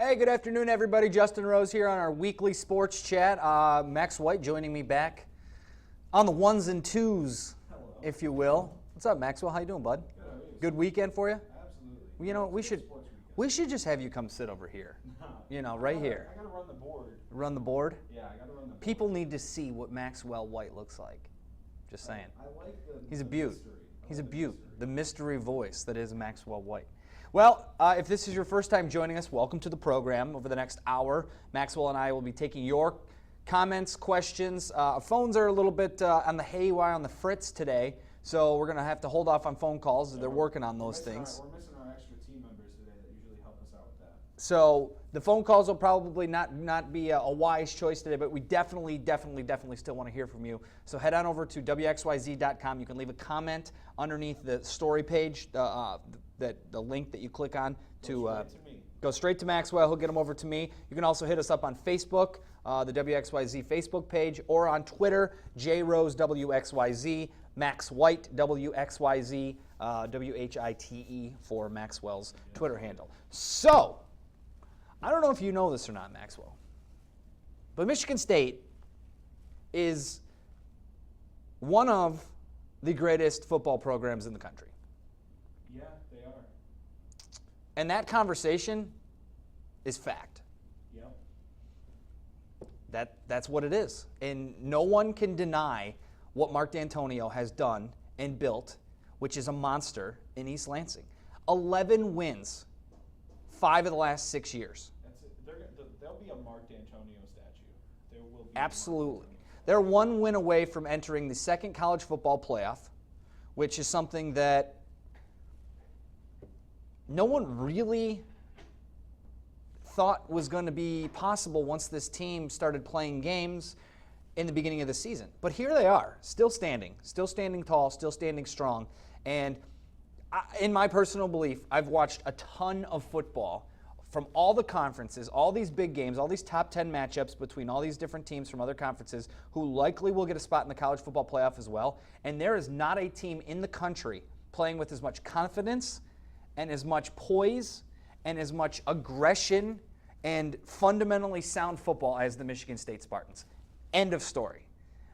Hey, good afternoon, everybody. Justin Rose here on our weekly sports chat. Max White joining me back on the ones and twos, if you will. What's up, Maxwell? How you doing, bud? Good weekend for you? Absolutely. You know, we should just have you come sit over here. You know, right here. I gotta run the board. Run the board? Yeah, I gotta run the board. People need to see what Maxwell White looks like. Just saying. I like the He's a beaut. mystery. He's a beaut. The mystery voice that is Maxwell White. Well, if this is your first time joining us, welcome to the program. Over the next hour, Maxwell and I will be taking your comments, questions. Phones are a little bit on the haywire, on the fritz today, so we're going to have to hold off on phone calls. They're working on those things. We're missing our extra team members today that usually help us out with that. So the phone calls will probably not be a wise choice today, but we definitely still want to hear from you. So head on over to WXYZ.com. You can leave a comment underneath the story page, the link that you click on to go straight to Maxwell. He'll get them over to me. You can also hit us up on Facebook, the WXYZ Facebook page, or on Twitter, JRoseWXYZ, Max White WXYZ, WHITE for Maxwell's Twitter handle. So, I don't know if you know this or not, Maxwell, but Michigan State is one of the greatest football programs in the country. Yeah, they are. And that conversation is fact. Yep. That's what it is. And no one can deny what Mark D'Antonio has done and built, which is a monster in East Lansing. 11 wins, 5 of the last 6 years. There'll be a Mark D'Antonio statue. There will be. Absolutely. They're one win away from entering the second college football playoff, which is something that no one really thought was going to be possible once this team started playing games in the beginning of the season. But here they are, still standing tall, still standing strong. And in my personal belief, I've watched a ton of football from all the conferences, all these big games, all these top 10 matchups between all these different teams from other conferences who likely will get a spot in the college football playoff as well. And there is not a team in the country playing with as much confidence and as much poise and as much aggression and fundamentally sound football as the Michigan State Spartans. End of story.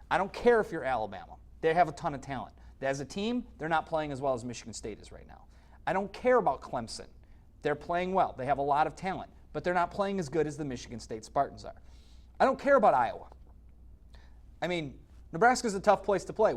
I don't care if you're Alabama. They have a ton of talent. As a team, they're not playing as well as Michigan State is right now. I don't care about Clemson. They're playing well. They have a lot of talent, but they're not playing as good as the Michigan State Spartans are. I don't care about Iowa. I mean, Nebraska's a tough place to play.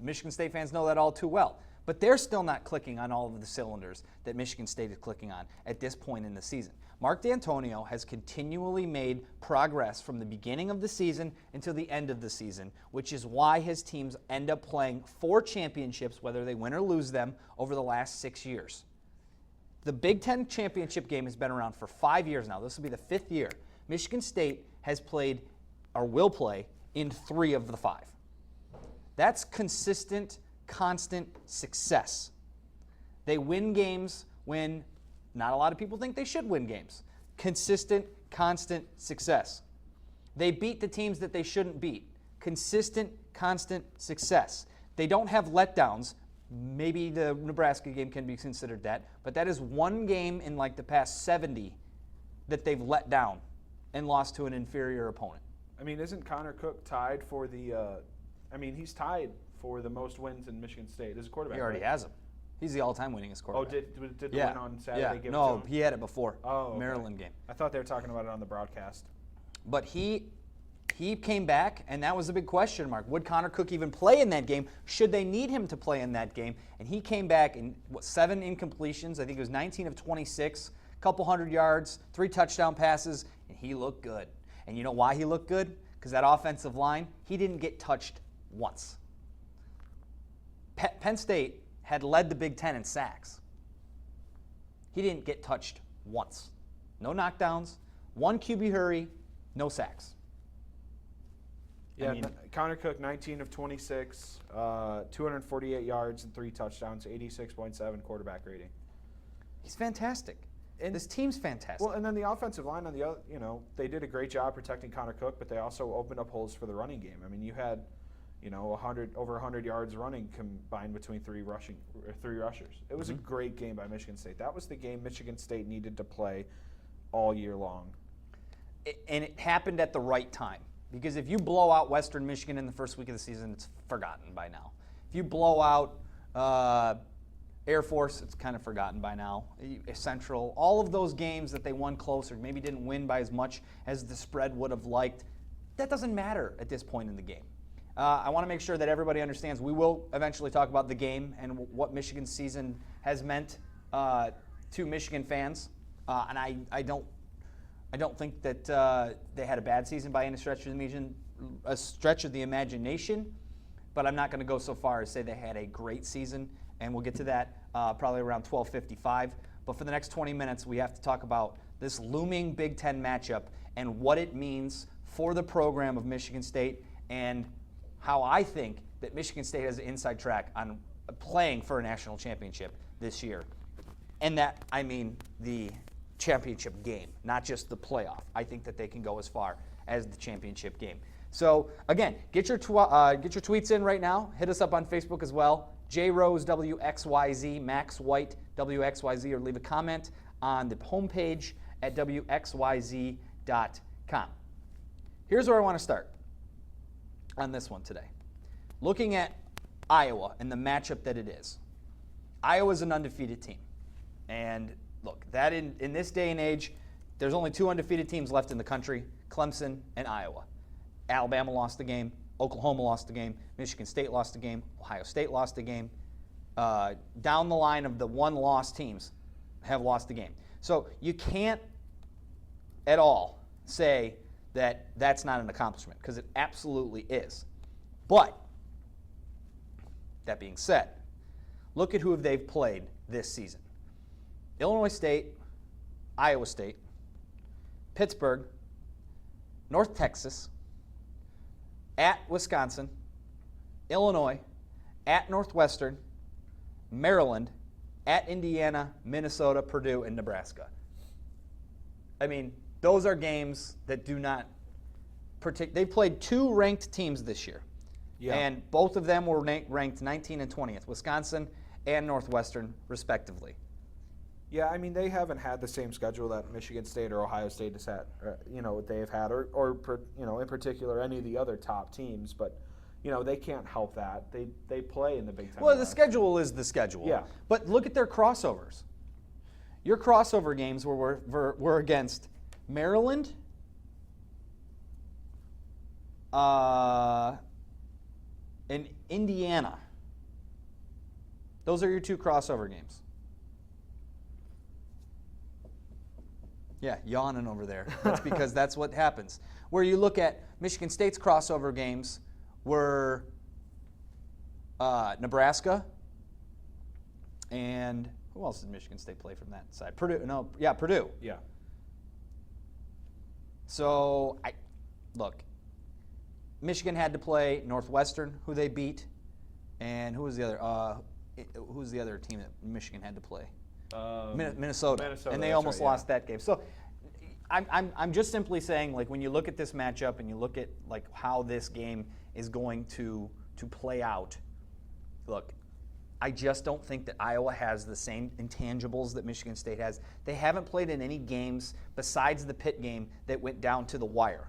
Michigan State fans know that all too well. But they're still not clicking on all of the cylinders that Michigan State is clicking on at this point in the season. Mark D'Antonio has continually made progress from the beginning of the season until the end of the season, which is why his teams end up playing 4 championships, whether they win or lose them, over the last 6 years. The Big Ten championship game has been around for 5 years now. This will be the 5th year. Michigan State has played, or will play, in 3 of the 5. That's consistent, constant success. They win games when not a lot of people think they should win games. Consistent, constant success. They beat the teams that they shouldn't beat. Consistent, constant success. They don't have letdowns. Maybe the Nebraska game can be considered that, but that is one game in like the past 70 that they've let down and lost to an inferior opponent. I mean, isn't Connor Cook tied for the he's tied for the most wins in Michigan State as a quarterback. He already has him. He's the all-time winningest quarterback. Oh, did the win on Saturday give it to him? He had it before. Oh, okay. Maryland game. I thought they were talking about it on the broadcast. But he came back, and that was a big question mark. Would Connor Cook even play in that game? Should they need him to play in that game? And he came back in, 7 incompletions. I think it was 19 of 26, a couple hundred yards, 3 touchdown passes, and he looked good. And you know why he looked good? Because that offensive line, he didn't get touched once. Penn State had led the Big Ten in sacks. He didn't get touched once. No knockdowns, 1 QB hurry, no sacks. Yeah, Connor Cook, 19 of 26, 248 yards and 3 touchdowns, 86.7 quarterback rating. He's fantastic. And this team's fantastic. Well, and then the offensive line on the other, they did a great job protecting Connor Cook, but they also opened up holes for the running game. I mean, you had, over 100 yards running combined between 3 rushers. It was a great game by Michigan State. That was the game Michigan State needed to play all year long. And it happened at the right time. Because if you blow out Western Michigan in the first week of the season, it's forgotten by now. If you blow out Air Force, it's kind of forgotten by now. Central, all of those games that they won closer, maybe didn't win by as much as the spread would have liked, that doesn't matter at this point in the game. I want to make sure that everybody understands we will eventually talk about the game and what Michigan's season has meant to Michigan fans. And I don't think that they had a bad season by any stretch of the imagination, but I'm not going to go so far as say they had a great season, and we'll get to that probably around 12:55. But for the next 20 minutes, we have to talk about this looming Big Ten matchup and what it means for the program of Michigan State and how I think that Michigan State has an inside track on playing for a national championship this year. And that, I mean, the championship game, not just the playoff. I think that they can go as far as the championship game. So again, get your tweets in right now. Hit us up on Facebook as well. JRose WXYZ, Max White WXYZ, or leave a comment on the homepage at WXYZ.com. Here's where I want to start on this one today. Looking at Iowa and the matchup that it is. Iowa's an undefeated team. And look, that in this day and age, there's only two undefeated teams left in the country, Clemson and Iowa. Alabama lost the game. Oklahoma lost the game. Michigan State lost the game. Ohio State lost the game. Down the line of the one-loss teams have lost the game. So you can't at all say that that's not an accomplishment, because it absolutely is. But that being said, look at who they've played this season. Illinois State, Iowa State, Pittsburgh, North Texas, at Wisconsin, Illinois, at Northwestern, Maryland, at Indiana, Minnesota, Purdue, and Nebraska. I mean, those are games that do not they've played two ranked teams this year. Yeah. And both of them were ranked 19 and 20th, Wisconsin and Northwestern, respectively. Yeah, I mean, they haven't had the same schedule that Michigan State or Ohio State has had, they've had, or in particular, any of the other top teams. But, they can't help that. They play in the Big Ten. Well, the schedule is the schedule. Yeah. But look at their crossovers. Your crossover games were against Maryland, and Indiana. Those are your two crossover games. Yeah, yawning over there. That's because that's what happens. Where you look at Michigan State's crossover games were Nebraska, and who else did Michigan State play from that side? Purdue. Purdue. Yeah. So, look, Michigan had to play Northwestern, who they beat, and who was the other team that Michigan had to play? Minnesota, and they almost lost that game. So I'm just simply saying, like, when you look at this matchup and you look at like how this game is going to play out, look, I just don't think that Iowa has the same intangibles that Michigan State has. They haven't played in any games besides the Pitt game that went down to the wire.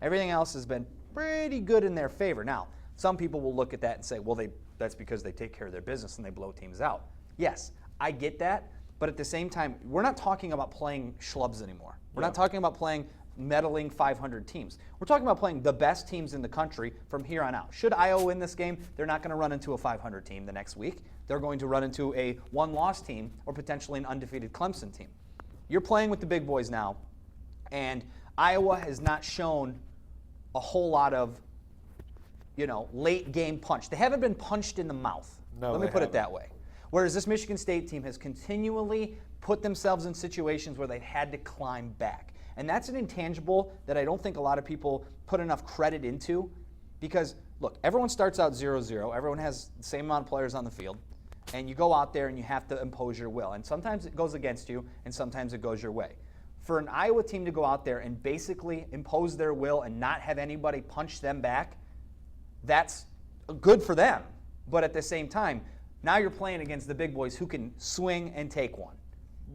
Everything else has been pretty good in their favor. Now, some people will look at that and say, well, that's because they take care of their business and they blow teams out. Yes, I get that, but at the same time, we're not talking about playing schlubs anymore. We're not talking about playing meddling 500 teams. We're talking about playing the best teams in the country from here on out. Should Iowa win this game, they're not going to run into a 500 team the next week. They're going to run into a one-loss team or potentially an undefeated Clemson team. You're playing with the big boys now, and Iowa has not shown a whole lot of, late game punch. They haven't been punched in the mouth. No, let me put it that way. Whereas this Michigan State team has continually put themselves in situations where they've had to climb back. And that's an intangible that I don't think a lot of people put enough credit into, because, look, everyone starts out 0-0. Everyone has the same amount of players on the field. And you go out there and you have to impose your will. And sometimes it goes against you, and sometimes it goes your way. For an Iowa team to go out there and basically impose their will and not have anybody punch them back, that's good for them. But at the same time, now you're playing against the big boys who can swing and take one.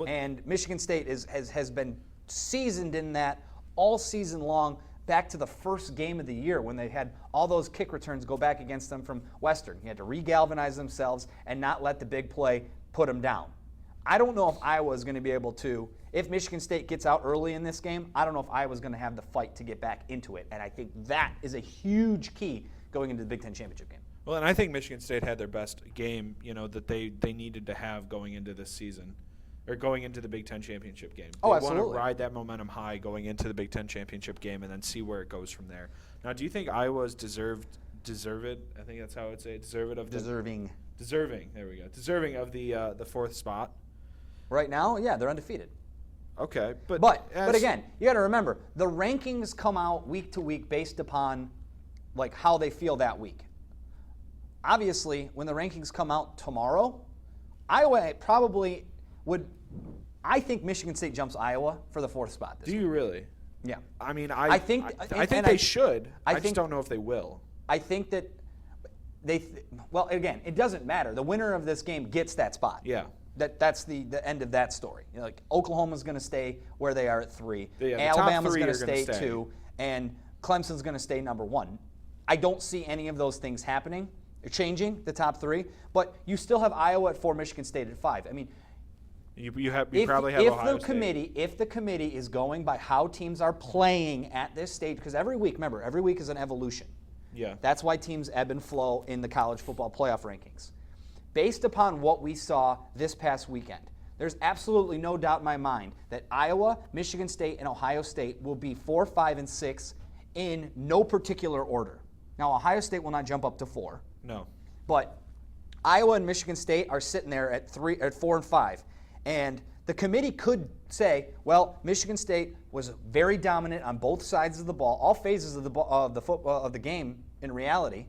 And Michigan State has been seasoned in that all season long, back to the first game of the year when they had all those kick returns go back against them from Western. You had to re-galvanize themselves and not let the big play put them down. I don't know if Iowa is going to be able to, if Michigan State gets out early in this game, I don't know if Iowa's going to have the fight to get back into it. And I think that is a huge key going into the Big Ten championship game. Well, and I think Michigan State had their best game, that they needed to have going into this season, or going into the Big Ten championship game. They absolutely. want to ride that momentum high going into the Big Ten championship game and then see where it goes from there. Now, do you think Iowa's deserved? I think that's how I would say it. Deserving. There we go. Deserving of the fourth spot. Right now, yeah, they're undefeated. Okay, but again, you got to remember the rankings come out week to week based upon like how they feel that week. Obviously, when the rankings come out tomorrow, Iowa probably would. I think Michigan State jumps Iowa for the fourth spot. Do you really? Yeah. I mean, I think they should. I just don't know if they will. I think that well, again, it doesn't matter. The winner of this game gets that spot. Yeah. That's the end of that story. Like Oklahoma's going to stay where they are at 3. Yeah, Alabama's going to stay 2, and Clemson's going to stay number 1. I don't see any of those things happening, changing the top 3. But you still have Iowa at 4, Michigan State at 5. I mean, you probably have Ohio State. If the committee is going by how teams are playing at this stage, because every week is an evolution. Yeah. That's why teams ebb and flow in the college football playoff rankings. Based upon what we saw this past weekend, there's absolutely no doubt in my mind that Iowa, Michigan State, and Ohio State will be 4, 5, and 6 in no particular order. Now, Ohio State will not jump up to 4. No. But Iowa and Michigan State are sitting there at 4 and 5. And the committee could say, well, Michigan State was very dominant on both sides of the ball, all phases of the game in reality,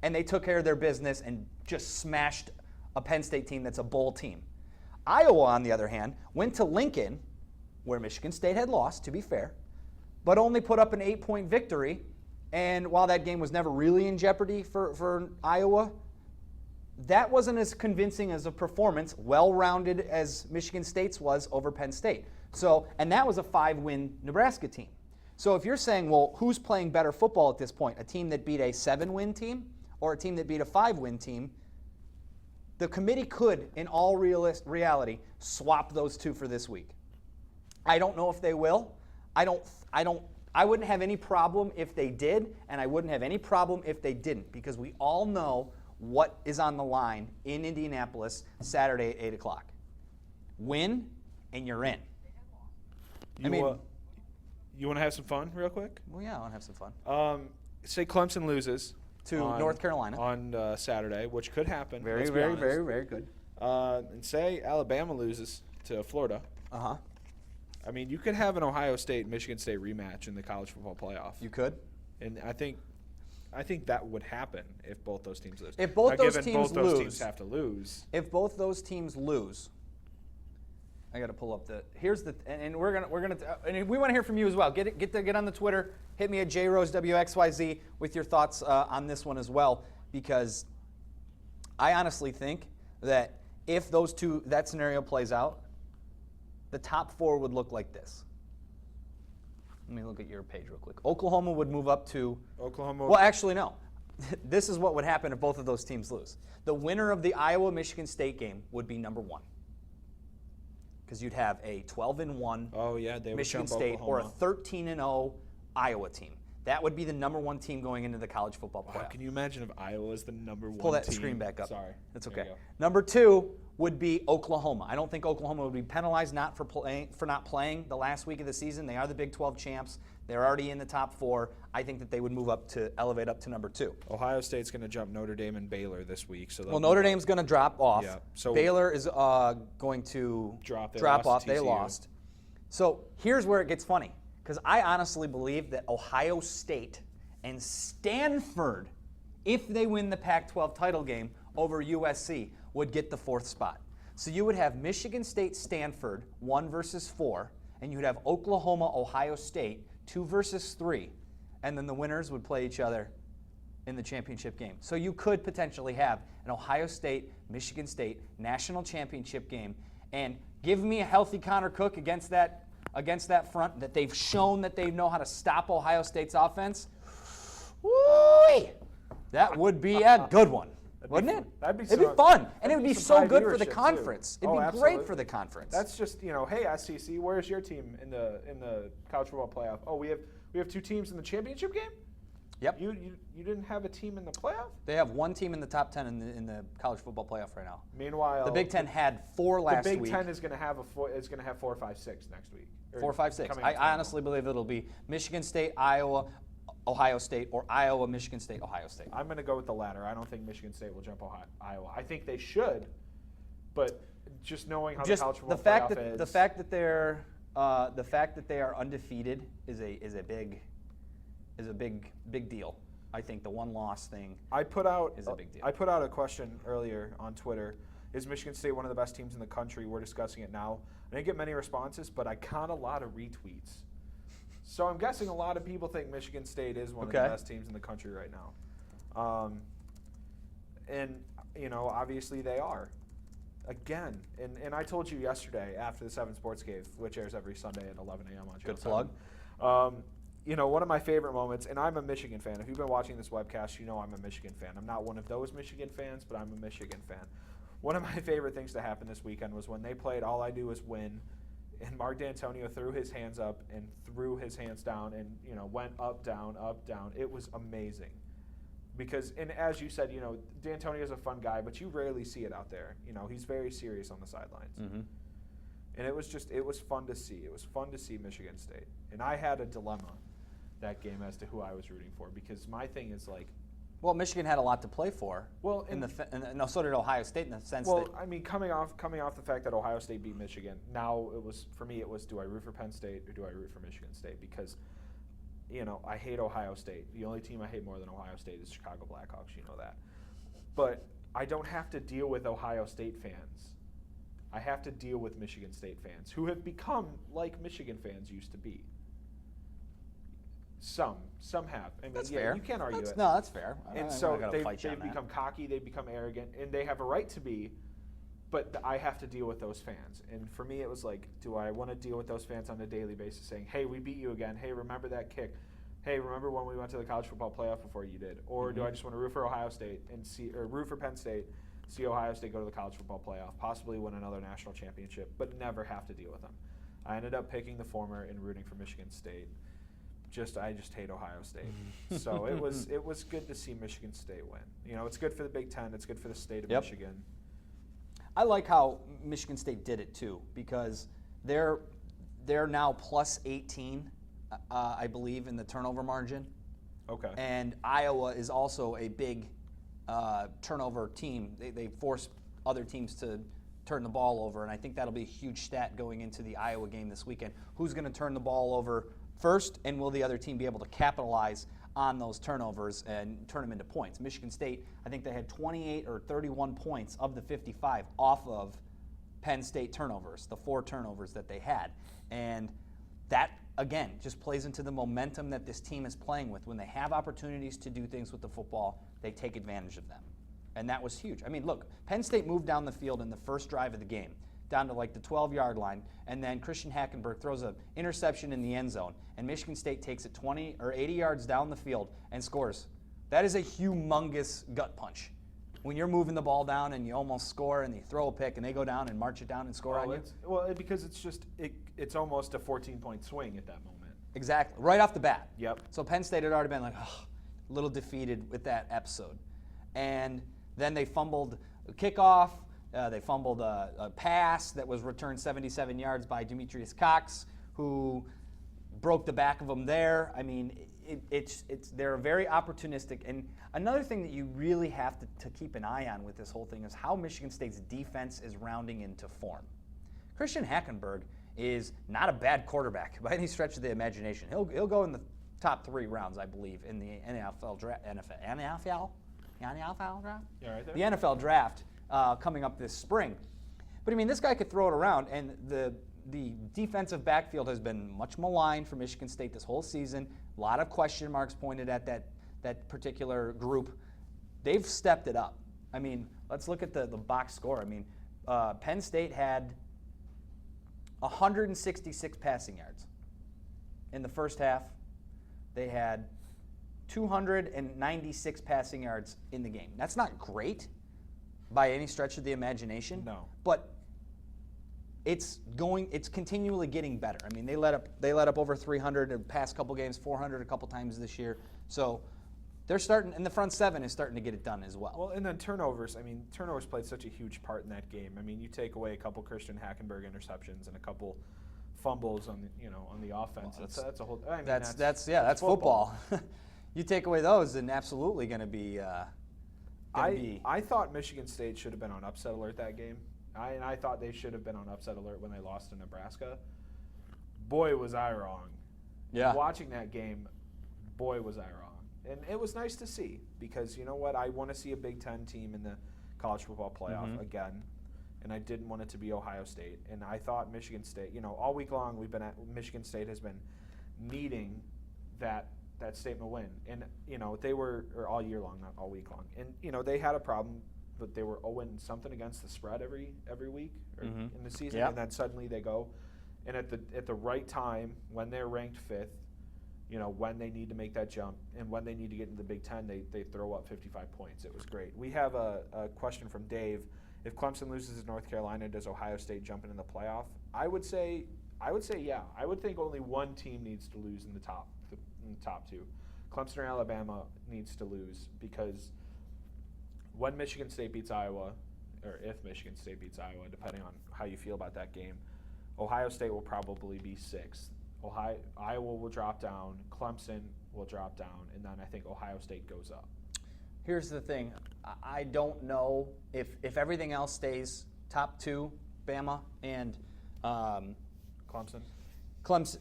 and they took care of their business and just smashed a Penn State team that's a bowl team. Iowa, on the other hand, went to Lincoln, where Michigan State had lost, to be fair, but only put up an 8-point victory. And while that game was never really in jeopardy for Iowa, that wasn't as convincing as a performance, well-rounded as Michigan State's was over Penn State. And that was a 5-win Nebraska team. So if you're saying, well, who's playing better football at this point? A team that beat a 7-win team or a team that beat a 5-win team? The committee could, in all reality, swap those two for this week. I don't know if they will. I wouldn't have any problem if they did, and I wouldn't have any problem if they didn't, because we all know what is on the line in Indianapolis Saturday at 8 o'clock. Win, and you're in. You want to have some fun real quick? Well, yeah, I want to have some fun. Say Clemson loses to North Carolina on Saturday, which could happen. Very good. And say Alabama loses to Florida. Uh-huh. I mean, you could have an Ohio State-Michigan State rematch in the college football playoff. You could. And I think that would happen if both those teams lose. If both those teams have to lose. If both those teams lose, I got to pull up and we're gonna and we want to hear from you as well. Get on the Twitter. Hit me at JRoseWXYZ with your thoughts on this one as well, because I honestly think that if that scenario plays out, the top 4 would look like this. Let me look at your page real quick. Oklahoma would move up to Oklahoma. Well, actually, no. This is what would happen if both of those teams lose. The winner of the Iowa-Michigan State game would be number 1. Because you'd have a 12-1 Michigan State or a 13-0 Iowa team. That would be the number 1 team going into the college football playoff. Wow, can you imagine if Iowa is the number 1 team? Pull that screen back up. Sorry. That's okay. Number 2 would be Oklahoma. I don't think Oklahoma would be penalized for not playing the last week of the season. They are the Big 12 champs. They're already in the top 4. I think that they would elevate up to number 2. Ohio State's going to jump Notre Dame and Baylor this week. Notre Dame's going to drop off. Yeah. So Baylor is going to drop off. They lost. So here's where it gets funny, because I honestly believe that Ohio State and Stanford, if they win the Pac-12 title game over USC, would get the 4th spot. So you would have Michigan State, Stanford, 1 versus 4, and you would have Oklahoma, Ohio State, 2 versus 3, and then the winners would play each other in the championship game. So you could potentially have an Ohio State, Michigan State national championship game, and give me a healthy Connor Cook against that against that front, that they've shown that they know how to stop Ohio State's offense, woo, that would be a good one, wouldn't it? It'd be fun, and it would be so good for the conference. It'd be great for the conference. That's just, hey SEC, where's your team in the college football playoff? Oh, we have 2 teams in the championship game. Yep. You didn't have a team in the playoff? They have 1 team in the top 10 in the college football playoff right now. Meanwhile, the Big Ten had 4 last week. The Big Ten is going to have 4, 5, 6 next week. 4, 5, 6. I honestly believe it'll be Michigan State, Iowa, Ohio State, or Iowa, Michigan State, Ohio State. I'm going to go with the latter. I don't think Michigan State will jump Iowa. I think they should, but just knowing how the college football playoff is. The fact that they are undefeated is a big deal. I think the 1-loss thing is a big deal. I put out a question earlier on Twitter. Is Michigan State one of the best teams in the country? We're discussing it now. I didn't get many responses, but I got a lot of retweets. So I'm guessing a lot of people think Michigan State is one of the best teams in the country right now. And, obviously they are. Again, and I told you yesterday after the 7 Sports Cave, which airs every Sunday at 11 a.m. on Channel 7. Good plug. One of my favorite moments, and I'm a Michigan fan. If you've been watching this webcast, you know I'm a Michigan fan. I'm not one of those Michigan fans, but I'm a Michigan fan. One of my favorite things to happen this weekend was when they played All I Do Is Win, and Mark D'Antonio threw his hands up and threw his hands down and, went up, down, up, down. It was amazing. Because, and as you said, D'Antonio is a fun guy, but you rarely see it out there. He's very serious on the sidelines. Mm-hmm. And it was fun to see. It was fun to see Michigan State. And I had a dilemma that game as to who I was rooting for, because my thing is like, well, Michigan had a lot to play for. Well, so did Ohio State in the sense that. Well, I mean, coming off the fact that Ohio State beat Michigan, now for me it was do I root for Penn State or do I root for Michigan State? Because, I hate Ohio State. The only team I hate more than Ohio State is Chicago Blackhawks. You know that. But I don't have to deal with Ohio State fans. I have to deal with Michigan State fans who have become like Michigan fans used to be. Some have. I mean, that's fair. You can't argue it. No, that's fair. And so they've become cocky, they've become arrogant, and they have a right to be, but I have to deal with those fans. And for me, it was like, do I want to deal with those fans on a daily basis saying, hey, we beat you again. Hey, remember that kick. Hey, remember when we went to the college football playoff before you did? Or do I just want to root for Ohio State or root for Penn State, see Ohio State go to the college football playoff, possibly win another national championship, but never have to deal with them? I ended up picking the former and rooting for Michigan State. I just hate Ohio State. So it was good to see Michigan State win. It's good for the Big Ten. It's good for the state of Michigan. I like how Michigan State did it too, because they're now plus 18, I believe, in the turnover margin. Okay. And Iowa is also a big turnover team. They force other teams to turn the ball over, and I think that'll be a huge stat going into the Iowa game this weekend. Who's going to turn the ball over first, and will the other team be able to capitalize on those turnovers and turn them into points? Michigan State, I think they had 28 or 31 points of the 55 off of Penn State turnovers, the 4 turnovers that they had. And that, again, just plays into the momentum that this team is playing with. When they have opportunities to do things with the football, they take advantage of them. And that was huge. I mean, look, Penn State moved down the field in the first drive of the game, down to like the 12-yard line, and then Christian Hackenberg throws an interception in the end zone, and Michigan State takes it 20 or 80 yards down the field and scores. That is a humongous gut punch. When you're moving the ball down and you almost score and you throw a pick and they go down and march it down and score on you. Because it's almost a 14-point swing at that moment. Exactly, right off the bat. Yep. So Penn State had already been like, a little defeated with that episode. And then they fumbled a kickoff. They fumbled a pass that was returned 77 yards by Demetrius Cox, who broke the back of them there. I mean, they're very opportunistic. And another thing that you really have to keep an eye on with this whole thing is how Michigan State's defense is rounding into form. Christian Hackenberg is not a bad quarterback by any stretch of the imagination. He'll go in the top 3 rounds, I believe, in the NFL draft. NFL draft? Yeah, right there. The NFL draft. Coming up this spring. But I mean, this guy could throw it around, and the defensive backfield has been much maligned for Michigan State this whole season. A lot of question marks pointed at that particular group. They've stepped it up. I mean, let's look at the box score. I mean, Penn State had 166 passing yards. In the first half, they had 296 passing yards in the game. That's not great by any stretch of the imagination. No. But it's continually getting better. I mean, they let up over 300 in the past couple games, 400 a couple times this year. So they're starting, and the front seven is starting to get it done as well. Well, and then turnovers. I mean, turnovers played such a huge part in that game. I mean, you take away a couple Christian Hackenberg interceptions and a couple fumbles on the offense. Well, that's a whole. I mean, that's football. You take away those, and absolutely going to be. I thought Michigan State should have been on upset alert that game. I thought they should have been on upset alert when they lost to Nebraska. Boy, was I wrong. Yeah. Watching that game, boy, was I wrong. And it was nice to see because, you know what, I want to see a Big Ten team in the college football playoff again. And I didn't want it to be Ohio State. And I thought Michigan State, all week long Michigan State has been needing that statement win. And, they were, or all year long, not all week long. And, they had a problem. But they were 0-something against the spread every week in the season, and then suddenly they go, and at the right time when they're ranked 5th, when they need to make that jump and when they need to get into the Big Ten, they throw up 55 points. It was great. We have a question from Dave. If Clemson loses to North Carolina, does Ohio State jump into the playoff? I would say yeah. I would think only one team needs to lose in the top two. Clemson or Alabama needs to lose because when Michigan State beats Iowa, or if Michigan State beats Iowa, depending on how you feel about that game, Ohio State will probably be 6th. Iowa will drop down, Clemson will drop down, and then I think Ohio State goes up. Here's the thing. I don't know if everything else stays top 2, Bama and Clemson?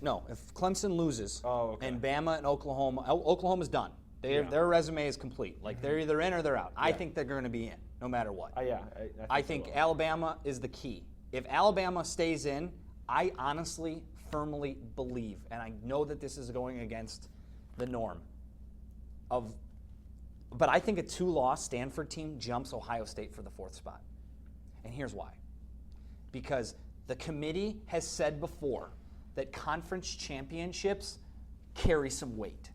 No, if Clemson loses and Bama and Oklahoma's done. Their resume is complete. Like they're either in or they're out. I think they're going to be in, no matter what. I think Alabama is the key. If Alabama stays in, I honestly, firmly believe, and I know that this is going against the norm, but I think a 2-loss Stanford team jumps Ohio State for the 4th spot. And here's why. Because the committee has said before that conference championships carry some weight.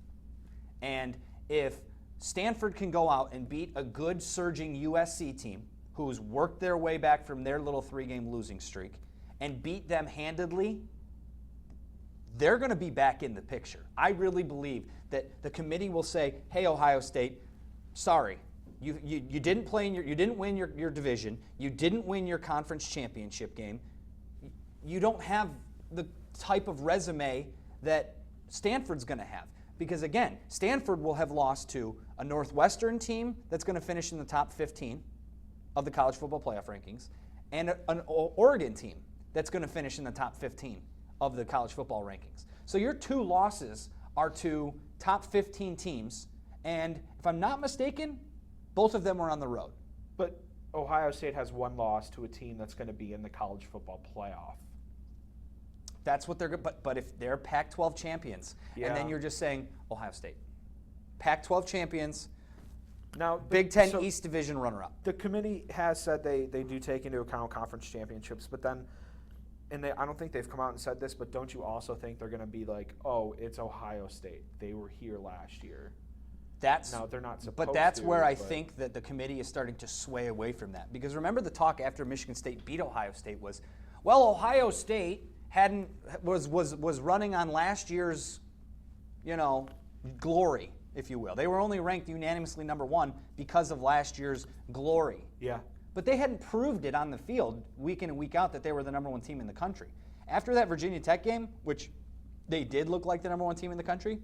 And if Stanford can go out and beat a good surging USC team who's worked their way back from their little 3-game losing streak and beat them handedly, they're going to be back in the picture. I really believe that the committee will say, hey, Ohio State, sorry, you didn't play you didn't win your division, you didn't win your conference championship game, you don't have the type of resume that Stanford's going to have. Because, again, Stanford will have lost to a Northwestern team that's going to finish in the top 15 of the college football playoff rankings and an Oregon team that's going to finish in the top 15 of the college football rankings. So your 2 losses are to top 15 teams, and if I'm not mistaken, both of them are on the road. But Ohio State has 1 loss to a team that's going to be in the college football playoff. That's what they're good. But if they're Pac-12 champions, and then you're just saying Ohio State, Pac-12 champions, now Big Ten East Division runner-up. The committee has said they do take into account conference championships, but then, I don't think they've come out and said this, but don't you also think they're going to be like, oh, it's Ohio State, they were here last year? No, they're not supposed to. But that's where I think that the committee is starting to sway away from that, because remember the talk after Michigan State beat Ohio State was, well, Ohio State was running on last year's, glory, if you will. They were only ranked unanimously number 1 because of last year's glory. Yeah. But they hadn't proved it on the field week in and week out that they were the number 1 team in the country. After that Virginia Tech game, which they did look like the number 1 team in the country,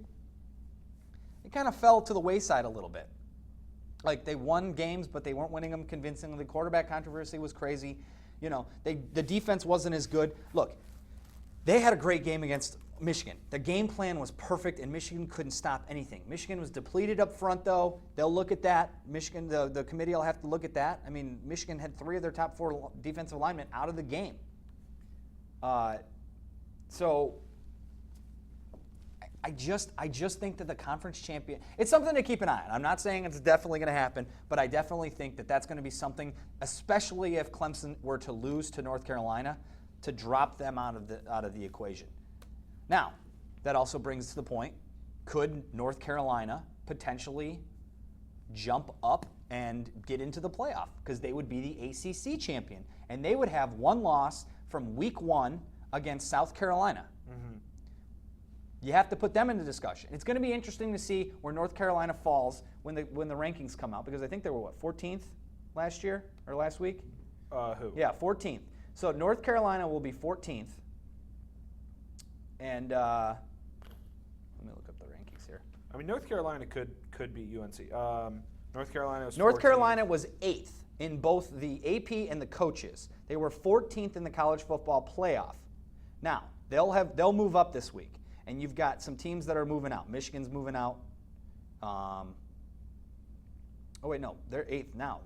it kind of fell to the wayside a little bit. Like they won games, but they weren't winning them convincingly. The quarterback controversy was crazy. The defense wasn't as good. Look, they had a great game against Michigan. The game plan was perfect, and Michigan couldn't stop anything. Michigan was depleted up front, though. They'll look at that. Michigan, the committee will have to look at that. I mean, Michigan had 3 of their top 4 defensive linemen out of the game. So I just think that the conference champion, it's something to keep an eye on. I'm not saying it's definitely going to happen, but I definitely think that that's going to be something, especially if Clemson were to lose to North Carolina. to drop them out of the equation. Now, that also brings to the point, could North Carolina potentially jump up and get into the playoff? Because they would be the ACC champion, and they would have one loss from week 1 against South Carolina. Mm-hmm. You have to put them into discussion. It's going to be interesting to see where North Carolina falls when the rankings come out, because I think they were, 14th last year or last week? Who? Yeah, 14th. So North Carolina will be 14th. And let me look up the rankings here. I mean, North Carolina could beat UNC. North Carolina was 14th. North Carolina was 8th in both the AP and the coaches. They were 14th in the college football playoff. Now, they'll move up this week. And you've got some teams that are moving out. Michigan's moving out. Oh wait, no, they're 8th now.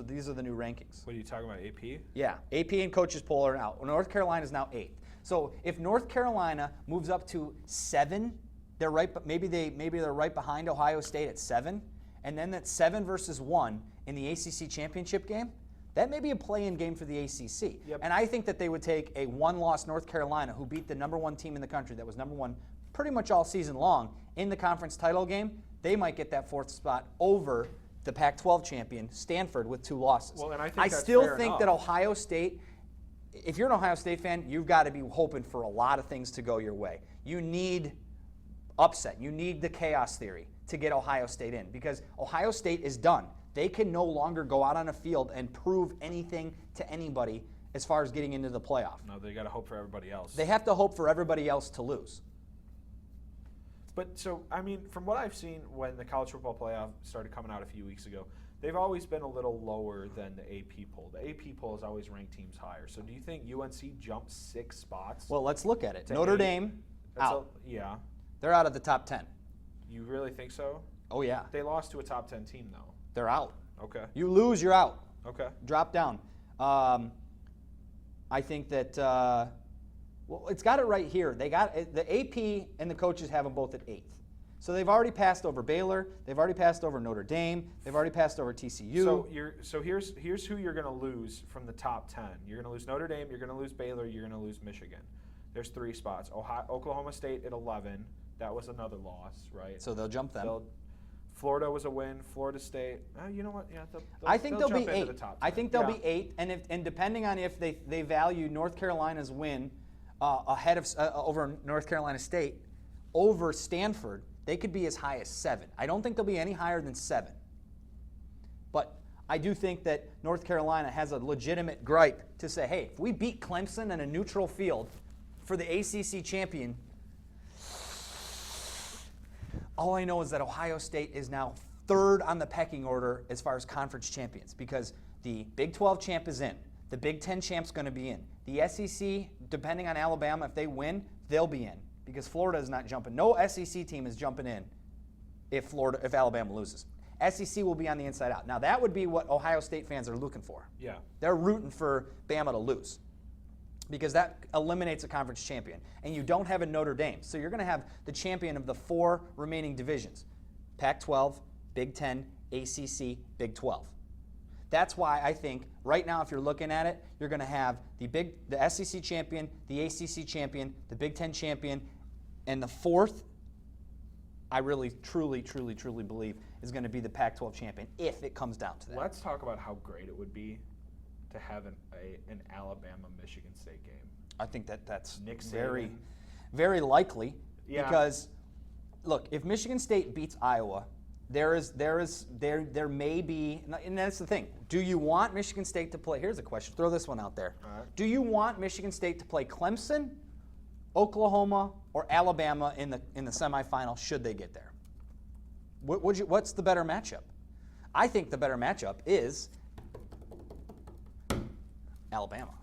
These are the new rankings. What are you talking about, AP? Yeah, AP and coaches poll are out. North Carolina is now 8th. So if North Carolina moves up to 7, they're right. Maybe they're right behind Ohio State at 7, and then that's 7 versus 1 in the ACC championship game. That may be a play-in game for the ACC. Yep. And I think that they would take a one-loss North Carolina, who beat the number 1 team in the country that was number 1 pretty much all season long, in the conference title game. They might get that 4th spot over the Pac-12 champion, Stanford, with 2 losses. Well, and I think I that's still fair think enough. that Ohio State, if you're an Ohio State fan, you've got to be hoping for a lot of things to go your way. You need upset. You need the chaos theory to get Ohio State in, because Ohio State is done. They can no longer go out on a field and prove anything to anybody as far as getting into the playoff. No, they got to hope for everybody else. They have to hope for everybody else to lose. But so, I mean, from what I've seen when the college football playoff started coming out a few weeks ago, they've always been a little lower than the AP poll. The AP poll has always ranked teams higher. So do you think UNC jumped 6 spots? Well, let's look at it. to Notre 8? Dame, out. Yeah. They're out of the top 10. You really think so? Oh, yeah. They lost to a top 10 team, though. They're out. Okay. You lose, you're out. Okay. Drop down. I think that, well, it's got it right here. They got the AP and the coaches have them both at 8th. So they've already passed over Baylor. They've already passed over Notre Dame. They've already passed over TCU. So here's who you're going to lose from the top 10. You're going to lose Notre Dame. You're going to lose Baylor. You're going to lose Michigan. There's 3 spots. Oklahoma State at 11. That was another loss, right? So they'll jump them. Florida was a win. Florida State. You know what? Yeah, I think they'll be jump 8. into the top 10. I think they'll be 8, and depending on if they value North Carolina's win ahead of over North Carolina State over Stanford, they could be as high as 7. I don't think they'll be any higher than 7. But I do think that North Carolina has a legitimate gripe to say, hey, if we beat Clemson in a neutral field for the ACC champion, all I know is that Ohio State is now 3rd on the pecking order as far as conference champions, because the Big 12 champ is in. The Big 10 champ's going to be in. The SEC, depending on Alabama, if they win, they'll be in, because Florida is not jumping. No SEC team is jumping in if Alabama loses. SEC will be on the inside out. Now, that would be what Ohio State fans are looking for. Yeah. They're rooting for Bama to lose, because that eliminates a conference champion. And you don't have a Notre Dame. So you're going to have the champion of the 4 remaining divisions: Pac-12, Big 10, ACC, Big 12. That's why I think right now, if you're looking at it, you're going to have the SEC champion, the ACC champion, the Big 10 champion, and the 4th, I really, truly, truly, truly believe is going to be the Pac-12 champion, if it comes down to that. Let's talk about how great it would be to have an Alabama-Michigan State game. I think that's Nick very, Saban. very likely. Yeah. Because, look, if Michigan State beats Iowa, there may be, and that's the thing. Do you want Michigan State to play? Here's a question. Throw this one out there. All right. Do you want Michigan State to play Clemson, Oklahoma, or Alabama in the semifinal? Should they get there? What's the better matchup? I think the better matchup is Alabama.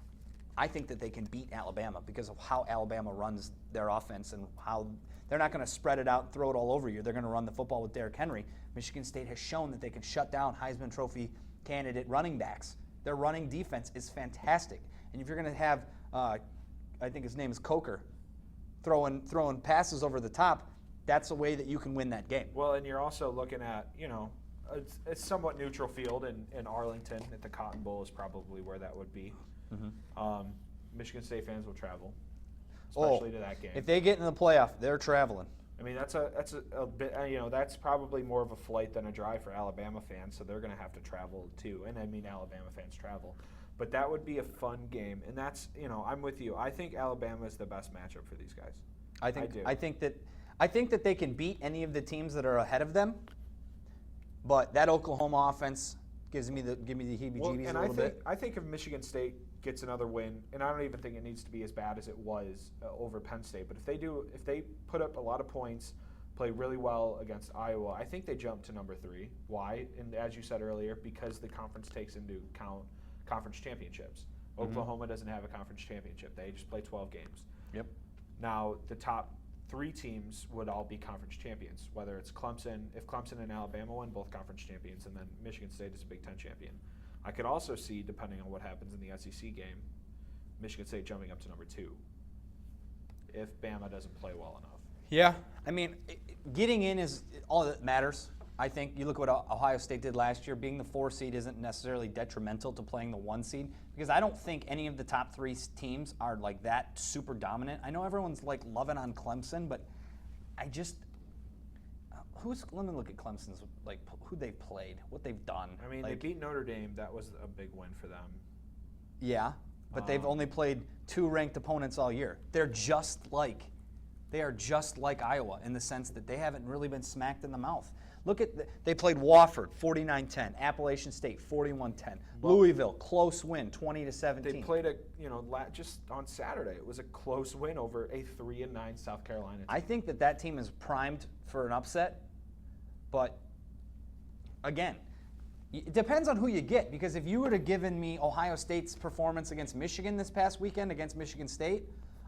I think that they can beat Alabama because of how Alabama runs their offense and how they're not going to spread it out and throw it all over you. They're going to run the football with Derrick Henry. Michigan State has shown that they can shut down Heisman Trophy candidate running backs. Their running defense is fantastic. And if you're going to have, I think his name is Coker, throwing passes over the top, that's a way that you can win that game. Well, and you're also looking at, it's somewhat neutral field in Arlington at the Cotton Bowl is probably where that would be. Mm-hmm. Michigan State fans will travel, especially to that game. If they get in the playoff, they're traveling. I mean, that's a bit, that's probably more of a flight than a drive for Alabama fans, so they're going to have to travel too. And I mean, Alabama fans travel. But that would be a fun game. And that's, I'm with you. I think Alabama is the best matchup for these guys. I do. I think that they can beat any of the teams that are ahead of them. But that Oklahoma offense gives me the heebie-jeebies a little bit. I think if Michigan State gets another win, and I don't even think it needs to be as bad as it was over Penn State, but if they put up a lot of points, play really well against Iowa, I think they jump to number 3. Why? And as you said earlier, because the conference takes into account conference championships. Oklahoma doesn't have a conference championship. They just play 12 games. Yep. Now, the top 3 teams would all be conference champions, whether it's Clemson. If Clemson and Alabama win, both conference champions, and then Michigan State is a Big Ten champion. I could also see, depending on what happens in the SEC game, Michigan State jumping up to number 2 if Bama doesn't play well enough. Yeah. I mean, getting in is all that matters. I think you look at what Ohio State did last year. Being the 4 seed isn't necessarily detrimental to playing the 1 seed because I don't think any of the top 3 teams are like that super dominant. I know everyone's like loving on Clemson, but I just let me look at Clemson's like who they've played, what they've done. I mean, they beat Notre Dame. That was a big win for them. Yeah, but they've only played 2 ranked opponents all year. They are just like Iowa in the sense that they haven't really been smacked in the mouth. Look at they played Wofford 49-10, Appalachian State 41-10, Louisville close win 20-17. They played just on Saturday. It was a close win over a 3-9 South Carolina team. I think that team is primed for an upset, but again, it depends on who you get because if you would have given me Ohio State's performance against Michigan this past weekend against Michigan State,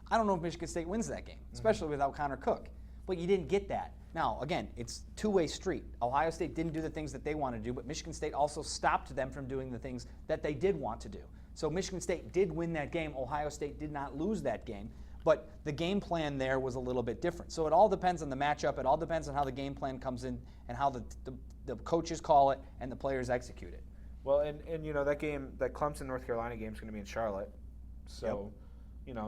I don't know if Michigan State wins that game, especially without Connor Cook. But you didn't get that. Now, again, it's two-way street. Ohio State didn't do the things that they want to do, but Michigan State also stopped them from doing the things that they did want to do. So Michigan State did win that game. Ohio State did not lose that game. But the game plan there was a little bit different. So it all depends on the matchup. It all depends on how the game plan comes in and how the coaches call it and the players execute it. Well, and that game, that Clemson-North Carolina game is going to be in Charlotte. So,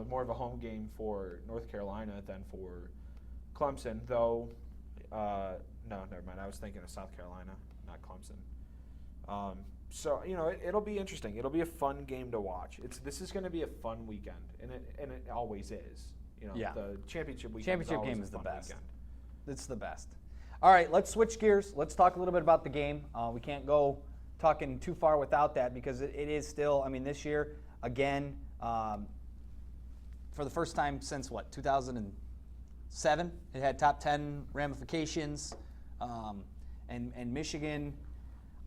more of a home game for North Carolina than for Clemson, though. No, never mind. I was thinking of South Carolina, not Clemson. So it'll be interesting. It'll be a fun game to watch. This is going to be a fun weekend, and it always is. The championship weekend. Championship game is the best. Weekend. It's the best. All right, let's switch gears. Let's talk a little bit about the game. We can't go talking too far without that because it is still. I mean, this year again, for the first time since 2007, it had top 10 ramifications, and Michigan.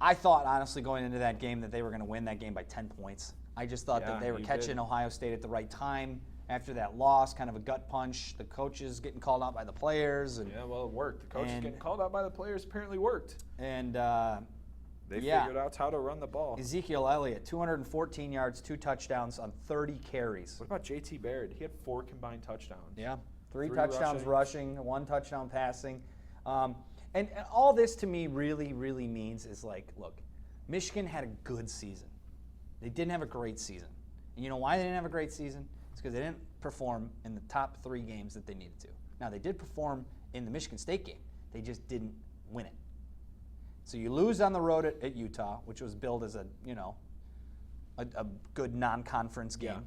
I thought, honestly, going into that game that they were going to win that game by 10 points. I just thought that they were catching Ohio State at the right time after that loss, kind of a gut punch. The coaches getting called out by the players. And, it worked. The coaches getting called out by the players apparently worked. And they figured out how to run the ball. Ezekiel Elliott, 214 yards, 2 touchdowns on 30 carries. What about J.T. Barrett? He had 4 combined touchdowns. Yeah, 3 touchdowns rushing, 1 touchdown passing. And all this to me really, really means is look, Michigan had a good season. They didn't have a great season. And you know why they didn't have a great season? It's because they didn't perform in the top 3 games that they needed to. Now, they did perform in the Michigan State game. They just didn't win it. So you lose on the road at Utah, which was billed as a good non-conference game. Yeah.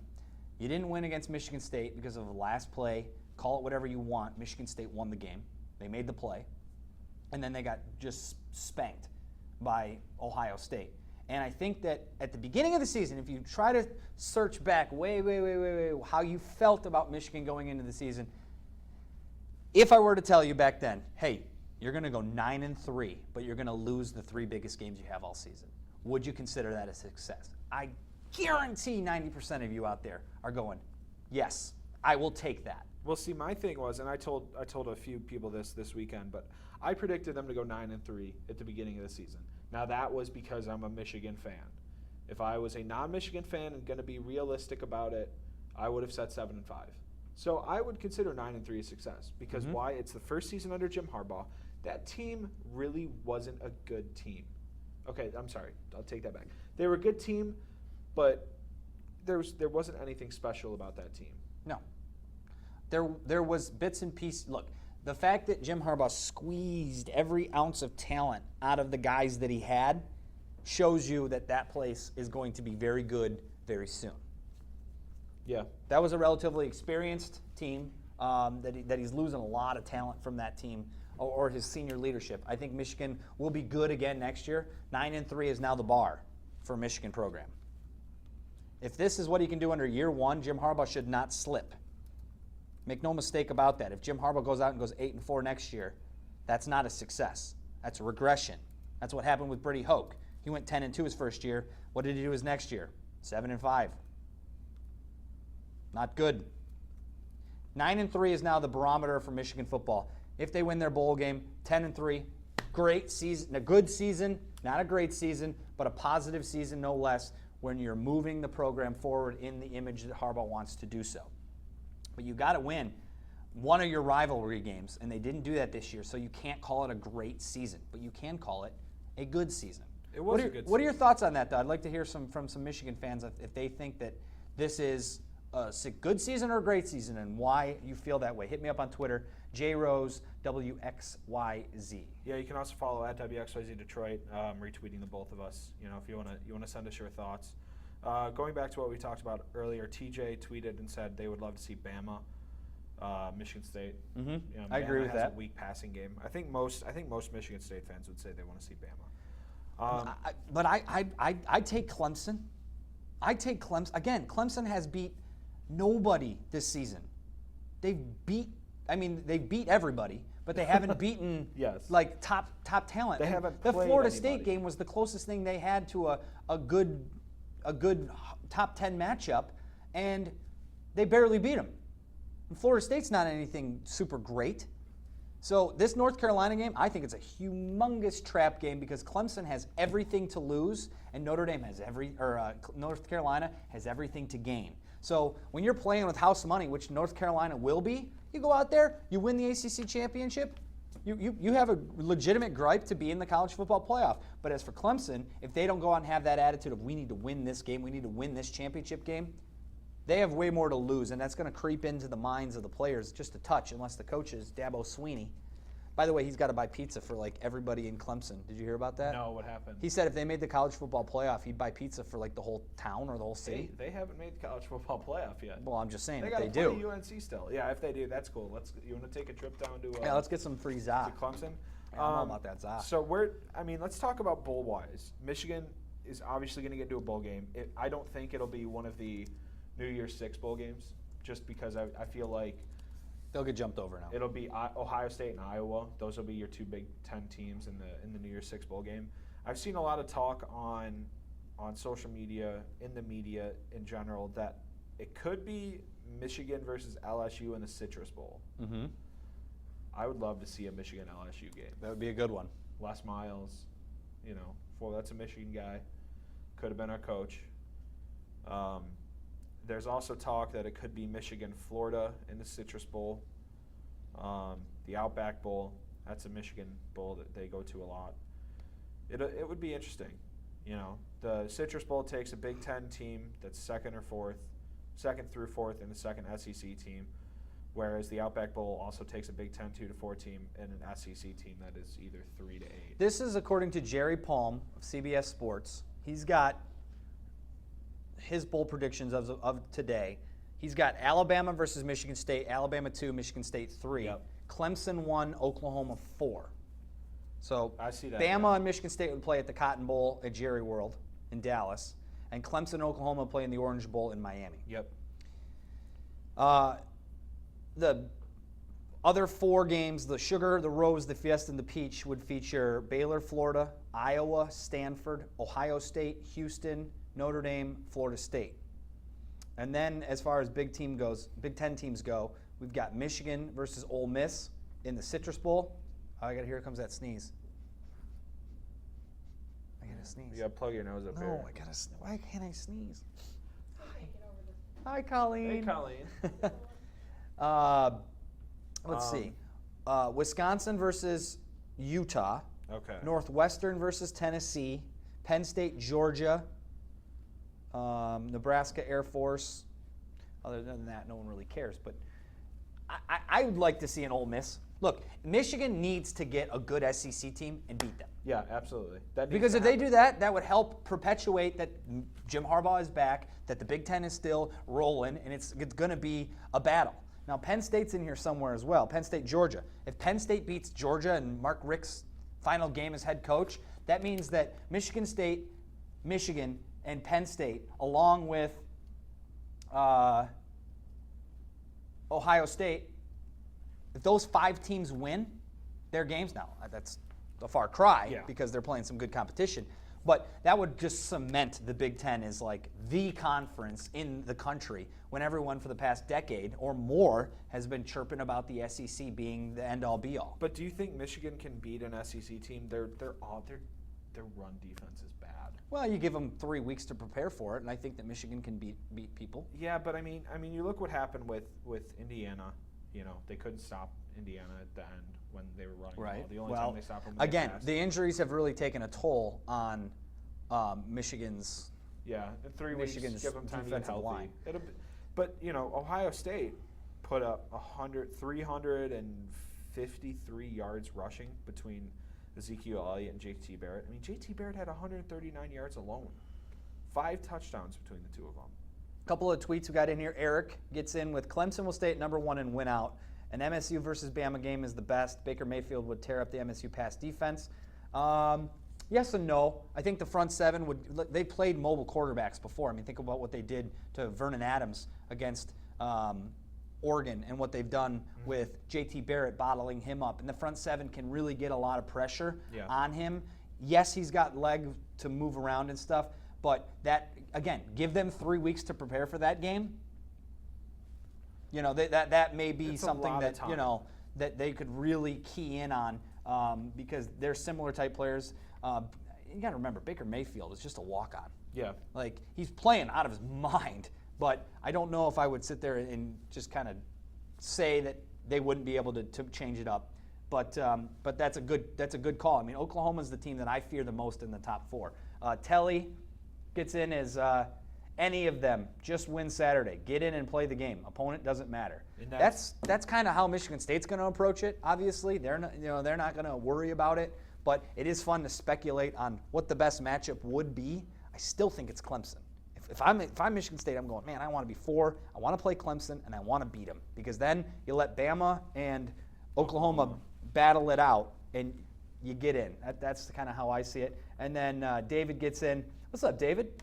You didn't win against Michigan State because of the last play. Call it whatever you want. Michigan State won the game. They made the play. And then they got just spanked by Ohio State. And I think that at the beginning of the season, if you try to search back way, how you felt about Michigan going into the season, if I were to tell you back then, hey, you're going to go 9-3, but you're going to lose the 3 biggest games you have all season, would you consider that a success? I guarantee 90% of you out there are going, yes, I will take that. Well, see, my thing was, and I told a few people this weekend, but I predicted them to go 9-3 at the beginning of the season. Now, that was because I'm a Michigan fan. If I was a non-Michigan fan and going to be realistic about it, I would have said 7-5. So I would consider 9-3 a success because why? It's the first season under Jim Harbaugh. That team really wasn't a good team. Okay, I'm sorry. I'll take that back. They were a good team, but there wasn't anything special about that team. No. There was bits and pieces. Look, the fact that Jim Harbaugh squeezed every ounce of talent out of the guys that he had shows you that that place is going to be very good very soon. Yeah. That was a relatively experienced team that he's losing a lot of talent from that team or his senior leadership. I think Michigan will be good again next year. 9-3 is now the bar for a Michigan program. If this is what he can do under year one, Jim Harbaugh should not slip. Make no mistake about that. If Jim Harbaugh goes out and goes 8-4 next year, that's not a success. That's a regression. That's what happened with Brady Hoke. He went 10-2 his first year. What did he do his next year? 7-5. Not good. 9-3 is now the barometer for Michigan football. If they win their bowl game, 10-3, great season, a good season, not a great season, but a positive season no less, when you're moving the program forward in the image that Harbaugh wants to do so. But you got to win one of your rivalry games, and they didn't do that this year, so you can't call it a great season, but you can call it a good season. It was a good season. What are your thoughts on that, though? I'd like to hear from some Michigan fans if they think that this is a good season or a great season and why you feel that way. Hit me up on Twitter, JRose, WXYZ. Yeah, you can also follow at WXYZ Detroit, retweeting the both of us. You know, if you want to send us your thoughts. Going back to what we talked about earlier, TJ tweeted and said they would love to see Bama, Michigan State. Mm-hmm. You know, I agree with that. Bama has a weak passing game. I think most Michigan State fans would say they want to see Bama. But I take Clemson. I take Clemson. Again, Clemson has beat nobody this season. They've beat everybody, but they haven't beaten Yes. like top talent. They And haven't the played Florida anybody. State game was the closest thing they had to a good top 10 matchup, and they barely beat them. And Florida State's not anything super great. So this North Carolina game, I think it's a humongous trap game because Clemson has everything to lose, and Notre Dame has North Carolina has everything to gain. So when you're playing with house money, which North Carolina will be, you go out there, you win the ACC championship, you have a legitimate gripe to be in the college football playoff. But as for Clemson, if they don't go out and have that attitude of we need to win this game, we need to win this championship game, they have way more to lose, and that's going to creep into the minds of the players just a touch, unless the coach is Dabo Swinney. By the way, he's got to buy pizza for like everybody in Clemson. Did you hear about that? No, what happened? He said if they made the college football playoff, he'd buy pizza for like the whole town or the whole city. They haven't made the college football playoff yet. Well, I'm just saying They if got they to play do. UNC still. Yeah, if they do, that's cool. You want to take a trip down to Yeah, let's get some free za. to Clemson? I don't know about that za. So let's talk about bowl-wise. Michigan is obviously going to get to a bowl game. I don't think it'll be one of the New Year's Six bowl games, just because I feel like They'll get jumped over now. it'll be Ohio State and Iowa. Those will be your two Big Ten teams in the New Year's Six bowl game. I've seen a lot of talk on social media, in the media in general, that it could be Michigan versus LSU in the Citrus Bowl. Mm-hmm. I would love to see a Michigan LSU game. That would be a good one. Les Miles, that's a Michigan guy. Could have been our coach. There's also talk that it could be Michigan-Florida in the Citrus Bowl. The Outback Bowl, that's a Michigan bowl that they go to a lot. It would be interesting. The Citrus Bowl takes a Big Ten team that's second through fourth, and the second SEC team, whereas the Outback Bowl also takes a Big Ten 2-4 team and an SEC team that is either 3-8. This is according to Jerry Palm of CBS Sports. He's got his bowl predictions of today. He's got Alabama versus Michigan State, Alabama 2, Michigan State 3, Yep. Clemson 1, Oklahoma 4. So I see that. Bama and Michigan State would play at the Cotton Bowl at Jerry World in Dallas, and Clemson and Oklahoma play in the Orange Bowl in Miami. Yep. The other four games, the Sugar, the Rose, the Fiesta, and the Peach, would feature Baylor, Florida, Iowa, Stanford, Ohio State, Houston, Notre Dame, Florida State. And then as far as Big Ten teams go, we've got Michigan versus Ole Miss in the Citrus Bowl. Here comes that sneeze. I gotta sneeze. You got to plug your nose up here. No, why can't I sneeze? Hi, Colleen. Hey, Colleen. Let's see. Wisconsin versus Utah. Okay. Northwestern versus Tennessee. Penn State, Georgia. Nebraska Air Force. Other than that, no one really cares. But I would like to see an Ole Miss. Look, Michigan needs to get a good SEC team and beat them. Yeah, absolutely. Because if they do that, that would help perpetuate that Jim Harbaugh is back, that the Big Ten is still rolling, and it's going to be a battle. Now, Penn State's in here somewhere as well. Penn State, Georgia. If Penn State beats Georgia and Mark Richt's final game as head coach, that means that Michigan State, Michigan, and Penn State, along with Ohio State, if those 5 teams win their games, now that's a far cry because they're playing some good competition, but that would just cement the Big Ten as like the conference in the country when everyone for the past decade or more has been chirping about the SEC being the end-all be-all. But do you think Michigan can beat an SEC team? Their run defense is bad. Well, you give them 3 weeks to prepare for it, and I think that Michigan can beat people. Yeah, but I mean, you look what happened with Indiana. You know, they couldn't stop Indiana at the end when they were running. Right. The only time they stopped them. Again, the injuries have really taken a toll on Michigan's. Yeah, in 3 weeks, Michigan's give them time to get defensive healthy. line. But you know, Ohio State put up 353 yards rushing between Ezekiel Elliott and JT Barrett. I mean, JT Barrett had 139 yards alone. 5 touchdowns between the two of them. Couple of tweets we got in here. Eric gets in with Clemson will stay at #1 and win out. An MSU versus Bama game is the best. Baker Mayfield would tear up the MSU pass defense. Yes and no. I think the front seven would. They played mobile quarterbacks before. I mean, think about what they did to Vernon Adams against Oregon and what they've done with JT Barrett bottling him up. And the front seven can really get a lot of pressure on him. Yes, he's got leg to move around and stuff, but that, again, give them 3 weeks to prepare for that game. You know, that may be something that, you know, that they could really key in on because they're similar type players. You got to remember, Baker Mayfield is just a walk-on. Yeah. Like, he's playing out of his mind, but I don't know if I would sit there and just kind of say that they wouldn't be able to change it up. But that's a good call. I mean, Oklahoma's the team that I fear the most in the top 4. Telly gets in as any of them. Just win Saturday. Get in and play the game. Opponent doesn't matter. That's kind of how Michigan State's going to approach it. Obviously, they're not going to worry about it. But it is fun to speculate on what the best matchup would be. I still think it's Clemson. If I'm Michigan State, I'm going, man, I want to be 4. I want to play Clemson, and I want to beat them. Because then you let Bama and Oklahoma battle it out, and you get in. That's kind of how I see it. And then David gets in. What's up, David?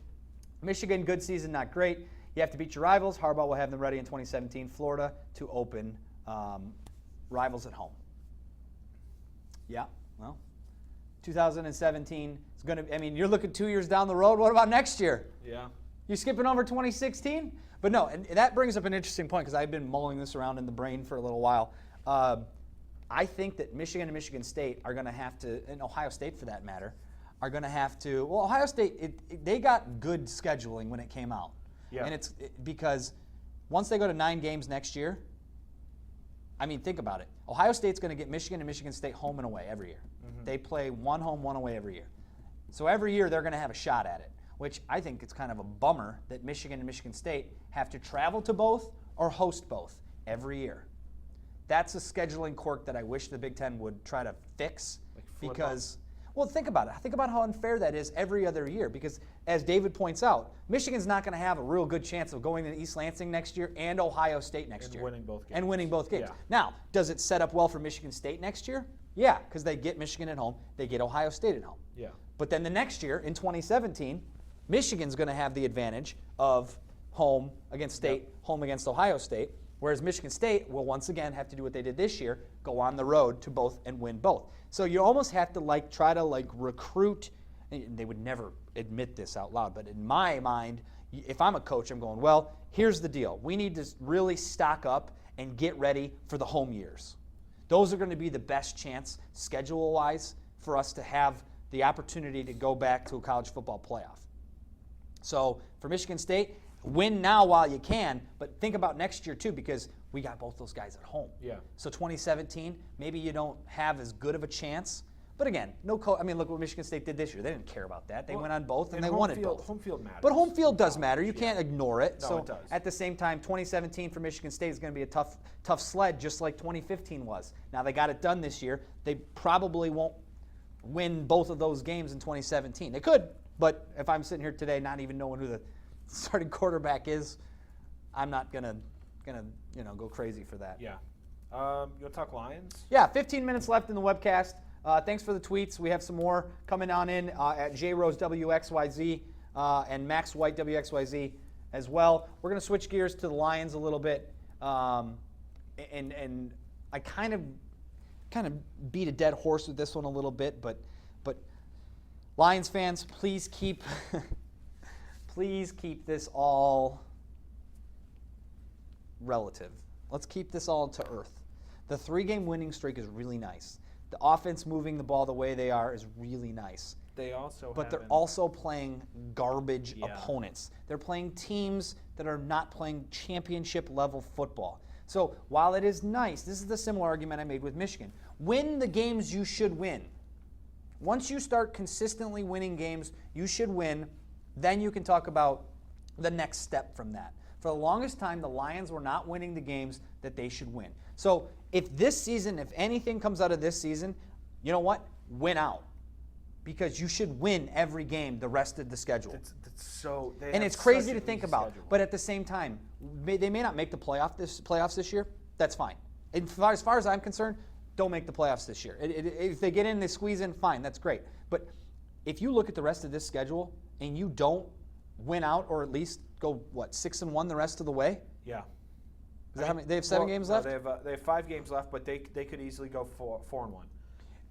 Michigan, good season, not great. You have to beat your rivals. Harbaugh will have them ready in 2017. Florida to open rivals at home. Yeah, well, 2017 is going to, I mean, you're looking 2 years down the road. What about next year? Yeah. You skipping over 2016? But no, and that brings up an interesting point because I've been mulling this around in the brain for a little while. I think that Michigan and Michigan State are going to have to, and Ohio State for that matter, are going to have to, well, Ohio State, they got good scheduling when it came out. Yeah. And it's because once they go to 9 games next year, I mean, think about it. Ohio State's going to get Michigan and Michigan State home and away every year. Mm-hmm. They play 1 home, 1 away every year. So every year they're going to have a shot at it, which I think it's kind of a bummer that Michigan and Michigan State have to travel to both or host both every year. That's a scheduling quirk that I wish the Big Ten would try to fix because, well, think about it. Think about how unfair that is every other year because, as David points out, Michigan's not going to have a real good chance of going to East Lansing next year and Ohio State next year. And winning both games. Yeah. Now, does it set up well for Michigan State next year? Yeah, because they get Michigan at home. They get Ohio State at home. Yeah. But then the next year, in 2017, Michigan's going to have the advantage of home against State, home against Ohio State, whereas Michigan State will once again have to do what they did this year, go on the road to both and win both. So you almost have to try to recruit. And they would never admit this out loud, but in my mind, if I'm a coach, I'm going, well, here's the deal. We need to really stock up and get ready for the home years. Those are going to be the best chance, schedule-wise, for us to have the opportunity to go back to a college football playoff. So for Michigan State, win now while you can, but think about next year too because we got both those guys at home. Yeah. So 2017, maybe you don't have as good of a chance, But again, look what Michigan State did this year. They didn't care about that. They went on both, and they home won it field, both. Home field matters. But home field does matter. You can't ignore it. No, so it does. at the same time, 2017 for Michigan State is going to be a tough sled, just like 2015 was. Now they got it done this year. They probably won't win both of those games in 2017. They could, but if I'm sitting here today not even knowing who the starting quarterback is, I'm not gonna go crazy for that. Yeah. You want to talk Lions? Yeah, 15 minutes left in the webcast. Thanks for the tweets. We have some more coming on in at JRose WXYZ and Max White WXYZ as well. We're going to switch gears to the Lions a little bit, and I kind of beat a dead horse with this one a little bit, but Lions fans, please keep this all relative. Let's keep this all to earth. The 3-game winning streak is really nice. The offense moving the ball the way they are is really nice. They're also playing garbage opponents. They're playing teams that are not playing championship level football. So while it is nice, this is the similar argument I made with Michigan. Win the games you should win. Once you start consistently winning games you should win, then you can talk about the next step from that. For the longest time, the Lions were not winning the games that they should win. So if this season, if anything comes out of this season, you know what? Win out. Because you should win every game the rest of the schedule. And it's crazy to think about. But at the same time, they may not make the playoffs this year. That's fine. As far as I'm concerned, don't make the playoffs this year. If they get in, they squeeze in, fine. That's great. But if you look at the rest of this schedule and you don't win out, or at least go 6-1 the rest of the way? Yeah. Is that how many? They have 7 games left? They have 5 games left, but they could easily go 4-1.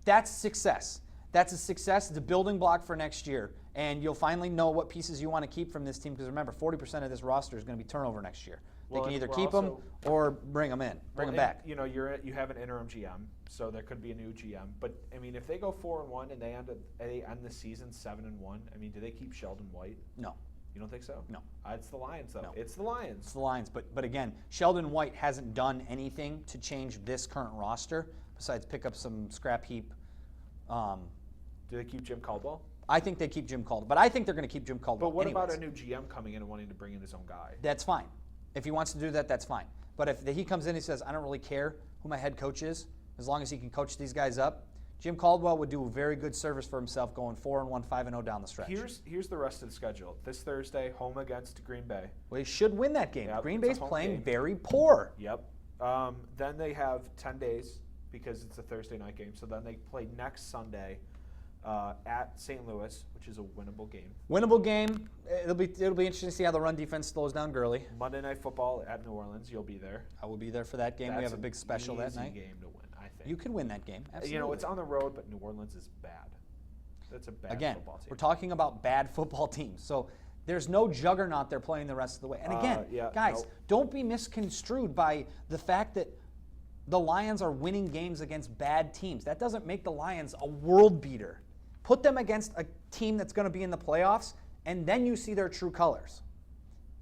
That's success. That's a success. It's a building block for next year. And you'll finally know what pieces you want to keep from this team, because remember, 40% of this roster is going to be turnover next year. They can either keep them or bring them in, bring them back. You know, you have an interim GM, so there could be a new GM. But I mean, if they go 4-1 and they end the season 7-1, I mean, do they keep Sheldon White? No. You don't think so? No. It's the Lions, though. No. It's the Lions. It's the Lions. But again, Sheldon White hasn't done anything to change this current roster besides pick up some scrap heap. Do they keep Jim Caldwell? I think they keep Jim Caldwell. But I think they're going to keep Jim Caldwell. But what anyways. about a new GM coming in and wanting to bring in his own guy? That's fine. If he wants to do that, that's fine. But if he comes in and he says, I don't really care who my head coach is, as long as he can coach these guys up, Jim Caldwell would do a very good service for himself going 4-1, 5-0 down the stretch. Here's the rest of the schedule. This Thursday, home against Green Bay. Well, he should win that game. Yep, Green it's a Bay's home playing game. very poor. Yep. Then they have 10 days because it's a Thursday night game. So then they play next Sunday at St. Louis, which is a winnable game. Winnable game. It'll be interesting to see how the run defense slows down Gurley. Monday Night Football at New Orleans. You'll be there. I will be there for that game. That's we have a big special that night. Easy game to win, I think. You could win that game. Absolutely. You know, it's on the road, but New Orleans is bad. That's a bad football team. We're talking about bad football teams. So there's no juggernaut they're playing the rest of the way. And again, guys, don't be misconstrued by the fact that the Lions are winning games against bad teams. That doesn't make the Lions a world beater. Put them against a team that's going to be in the playoffs, and then you see their true colors.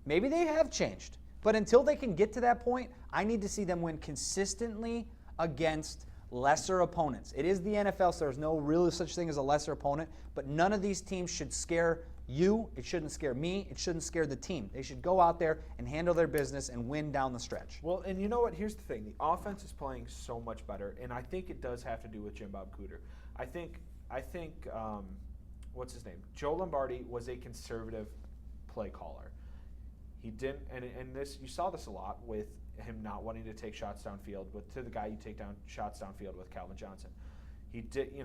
Maybe they have changed. But until they can get to that point, I need to see them win consistently against lesser opponents. It is the NFL, so there's no real such thing as a lesser opponent, but none of these teams should scare you. It shouldn't scare me. It shouldn't scare the team. They should go out there and handle their business and win down the stretch. Well, and you know what? Here's the thing. The offense is playing so much better, and I think it does have to do with Jim Bob Cooter. I think what's his name? Joe Lombardi was a conservative play caller. He didn't, and this, you saw this a lot with him not wanting to take shots downfield, but to the guy you take down shots downfield with, Calvin Johnson. He did, he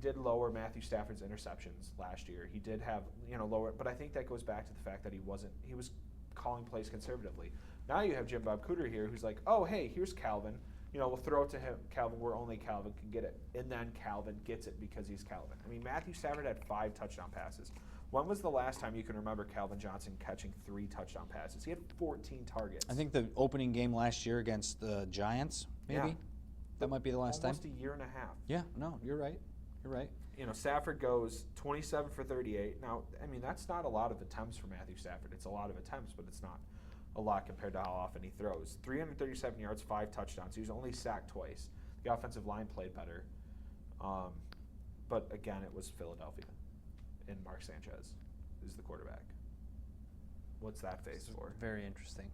did lower Matthew Stafford's interceptions last year. He did have, lower, but I think that goes back to the fact that he was calling plays conservatively. Now you have Jim Bob Cooter here, who's like, oh, hey, here's Calvin. We'll throw it to him, Calvin, where only Calvin can get it. And then Calvin gets it because he's Calvin. I mean, Matthew Stafford had 5 touchdown passes. When was the last time you can remember Calvin Johnson catching 3 touchdown passes? He had 14 targets. I think the opening game last year against the Giants, maybe. Yeah. That might be the last Almost time. Almost a year and a half. Yeah, no, you're right. You're right. Stafford goes 27 for 38. Now, I mean, that's not a lot of attempts for Matthew Stafford. It's a lot of attempts, but it's not a lot compared to how often he throws. 337 yards, 5 touchdowns. He was only sacked twice. The offensive line played better. But again, it was Philadelphia, and Mark Sanchez is the quarterback. What's that face for? Very interesting.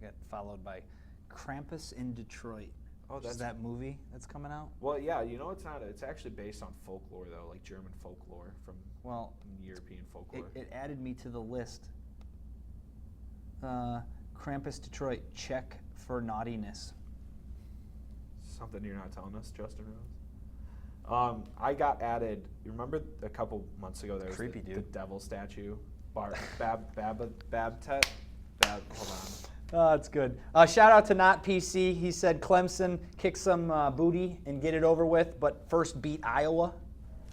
Got followed by Krampus in Detroit. Oh, that's that movie that's coming out. Well, yeah, it's not. It's actually based on folklore, though, like German folklore from European folklore. It added me to the list. Krampus Detroit, check for naughtiness. Something you're not telling us, Justin Rose. I got added. You remember a couple months ago there was Creepy, the dude. devil statue, Babtet. Hold on. Oh, that's good. Shout out to Not PC. He said Clemson kick some booty and get it over with, but first beat Iowa.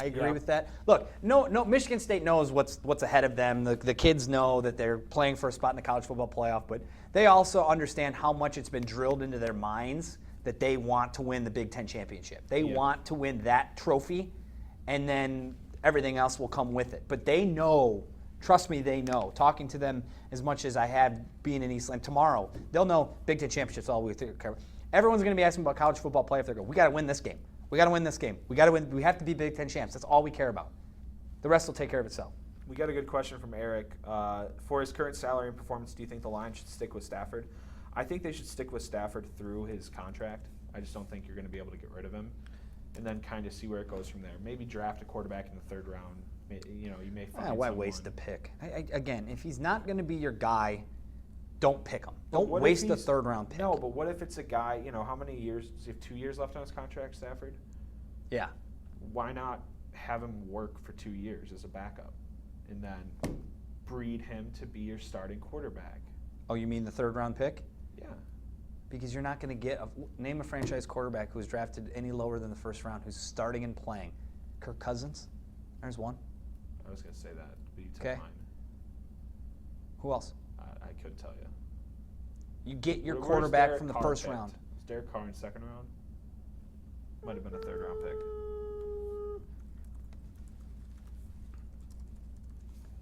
I agree with that. Look, no, Michigan State knows what's ahead of them. The kids know that they're playing for a spot in the college football playoff, but they also understand how much it's been drilled into their minds that they want to win the Big Ten championship. They want to win that trophy, and then everything else will come with it. But they know. Trust me, they know. Talking to them as much as I had being in Eastland tomorrow, they'll know Big Ten championships all we care. Everyone's going to be asking about college football playoff. They're going, we got to win this game. We got to win this game. We got to win. We have to be Big Ten champs. That's all we care about. The rest will take care of itself. We got a good question from Eric. For his current salary and performance, do you think the Lions should stick with Stafford? I think they should stick with Stafford through his contract. I just don't think you're going to be able to get rid of him, and then kind of see where it goes from there. Maybe draft a quarterback in the third round. You may find why waste a pick? Again, if he's not going to be your guy, don't pick him. Don't waste a third-round pick. No, but what if it's a guy, how many years? Does he have 2 years left on his contract, Stafford? Yeah. Why not have him work for 2 years as a backup and then breed him to be your starting quarterback? Oh, you mean the third-round pick? Yeah. Because you're not going to get name a franchise quarterback who's drafted any lower than the first round who's starting and playing. Kirk Cousins? There's one. I was going to say that, but you took mine. Who else? I couldn't tell you. You get your quarterback from the first round. Is Derek Carr in second round? Might have been a third-round pick.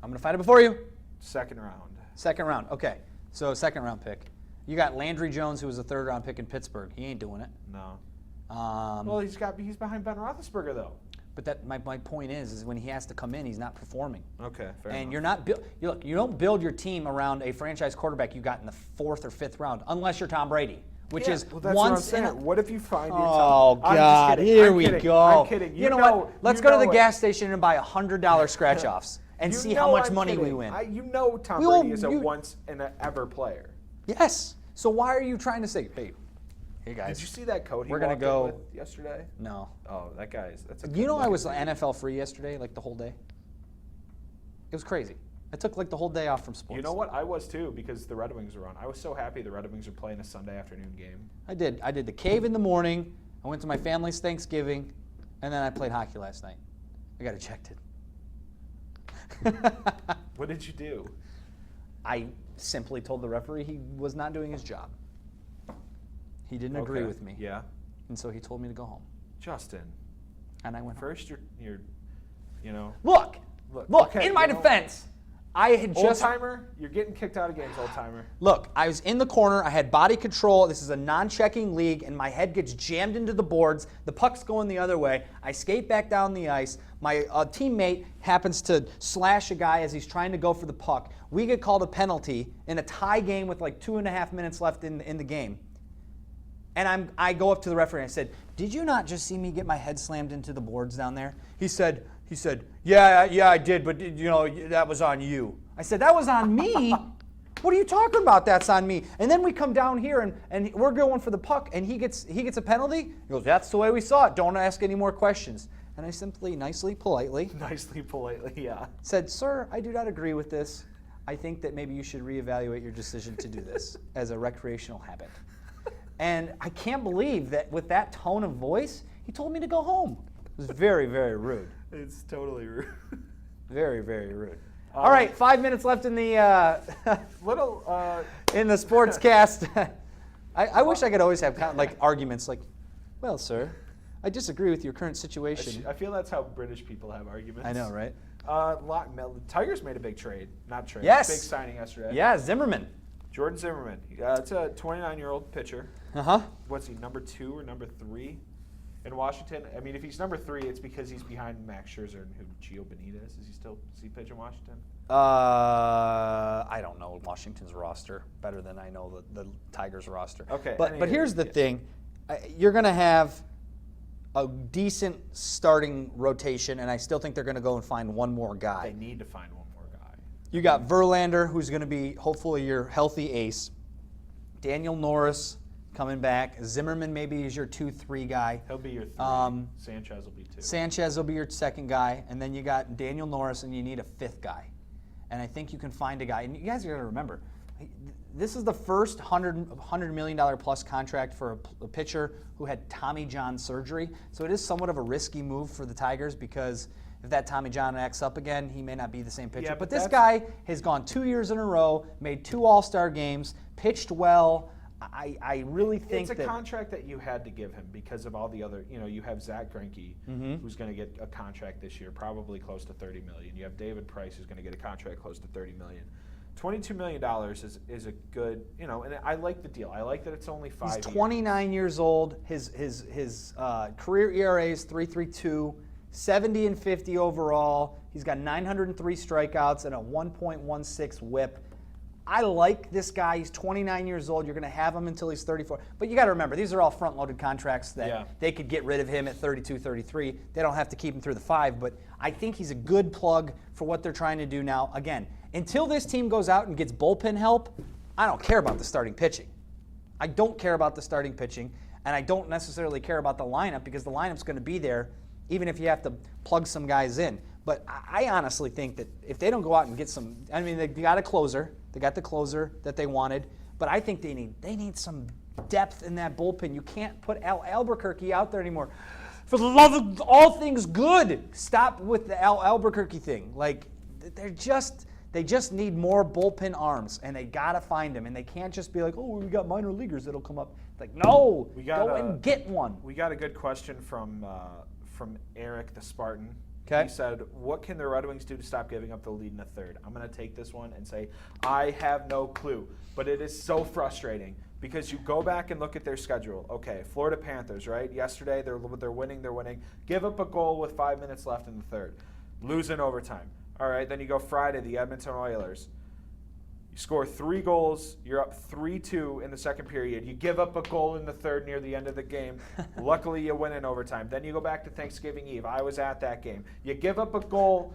I'm going to find it before you. Second round. Second round. Okay. So second-round pick. You got Landry Jones, who was a third-round pick in Pittsburgh. He ain't doing it. No. Well, he's behind Ben Roethlisberger, though. But that my point is when he has to come in, he's not performing. Okay, fair enough. And you're not you don't build your team around a franchise quarterback you got in the 4th or 5th round, unless you're Tom Brady, which is that's once what I'm in saying. What if you find your Oh Tom? God, here we go. I'm kidding. You know what? Let's go to the gas station and buy $100 scratch-offs and see how much money we win. Tom Brady is a once and ever player. Yes. So why are you trying to say, hey guys? Did you see that coat he we're gonna walked go in with yesterday? No. Oh, that guy's. That's a I was NFL free yesterday, like the whole day. It was crazy. I took like the whole day off from sports. You know what? I was too, because the Red Wings were on. I was so happy the Red Wings were playing a Sunday afternoon game. I did the cave in the morning. I went to my family's Thanksgiving, and then I played hockey last night. I got ejected. What did you do? I simply told the referee he was not doing his job. He didn't agree with me. Yeah. And so he told me to go home. Justin. And I went home. First, you're Look, okay, in my defense, I had just... Old-timer, you're getting kicked out of games, old-timer. Look, I was in the corner. I had body control. This is a non-checking league, and my head gets jammed into the boards. The puck's going the other way. I skate back down the ice. My teammate happens to slash a guy as he's trying to go for the puck. We get called a penalty in a tie game with like 2.5 minutes left in the game. And I go up to the referee and I said, "Did you not just see me get my head slammed into the boards down there?" He said, "Yeah, I did, but that was on you." I said, "That was on me? What are you talking about? That's on me." And then we come down here and we're going for the puck, and he gets a penalty. He goes, "That's the way we saw it. Don't ask any more questions." And I simply, nicely, politely, yeah, said, "Sir, I do not agree with this. I think that maybe you should reevaluate your decision to do this as a recreational habit." And I can't believe that with that tone of voice, he told me to go home. It was very, very rude. It's totally rude. Very, very rude. All right, 5 minutes left in the in the sportscast. I wish I could always have arguments like, "Well, sir, I disagree with your current situation." I feel that's how British people have arguments. I know, right? Tigers made a big trade. Not trade. Yes. Big signing yesterday. Yeah, Zimmerman. Jordan Zimmerman. It's a 29-year-old pitcher. Uh-huh. What's he, number 2 or number 3 In Washington, I mean, if he's number 3, it's because he's behind Max Scherzer and Gio Benitez. Does he pitch in Washington? I don't know Washington's roster better than I know the Tigers roster. Okay. But here's the thing. You're going to have a decent starting rotation, and I still think they're going to go and find one more guy. They need to find one more guy. You got Verlander, who's going to be hopefully your healthy ace. Daniel Norris coming back. Zimmerman maybe is your 2-3 guy. He'll be your 3. Sanchez will be 2. Sanchez will be your second guy, and then you got Daniel Norris, and you need a 5th guy. And I think you can find a guy. And you guys got to remember, this is the first $100 million plus contract for a pitcher who had Tommy John surgery. So it is somewhat of a risky move for the Tigers because if that Tommy John acts up again, he may not be the same pitcher. Yeah, but this guy has gone 2 years in a row, made 2 All-Star games, pitched well. I really think it's a contract that you had to give him because of all the other, you have Zach Greinke, who's going to get a contract this year, probably close to $30 million. You have David Price, who's going to get a contract close to $30 million. $22 million is a good, and I like the deal. I like that it's only 5 years. He's 29 years old. His career ERA is 3.32, 70 and 50 overall. He's got 903 strikeouts and a 1.16 WHIP. I like this guy. He's 29 years old. You're going to have him until he's 34. But you got to remember, these are all front-loaded contracts that they could get rid of him at 32, 33. They don't have to keep him through the 5. But I think he's a good plug for what they're trying to do now. Again, until this team goes out and gets bullpen help, I don't care about the starting pitching. I don't care about the starting pitching, and I don't necessarily care about the lineup because the lineup's going to be there even if you have to plug some guys in. But I honestly think that if they don't go out and get some, I mean, they got a closer. They got the closer that they wanted. But I think they need some depth in that bullpen. You can't put Albuquerque out there anymore. For the love of all things good, stop with the Albuquerque thing. Like, they just need more bullpen arms, and they got to find them. And they can't just be like, oh, we got minor leaguers that'll come up. It's like, no, go and get one. We got a good question from Eric the Spartan. Okay. He said, what can the Red Wings do to stop giving up the lead in the third? I'm going to take this one and say, I have no clue. But it is so frustrating because you go back and look at their schedule. Okay, Florida Panthers, right? Yesterday, they're winning. Give up a goal with 5 minutes left in the third. Lose in overtime. All right, then you go Friday, the Edmonton Oilers. You score 3 goals. You're up 3-2 in the second period. You give up a goal in the third near the end of the game. Luckily, you win in overtime. Then you go back to Thanksgiving Eve. I was at that game. You give up a goal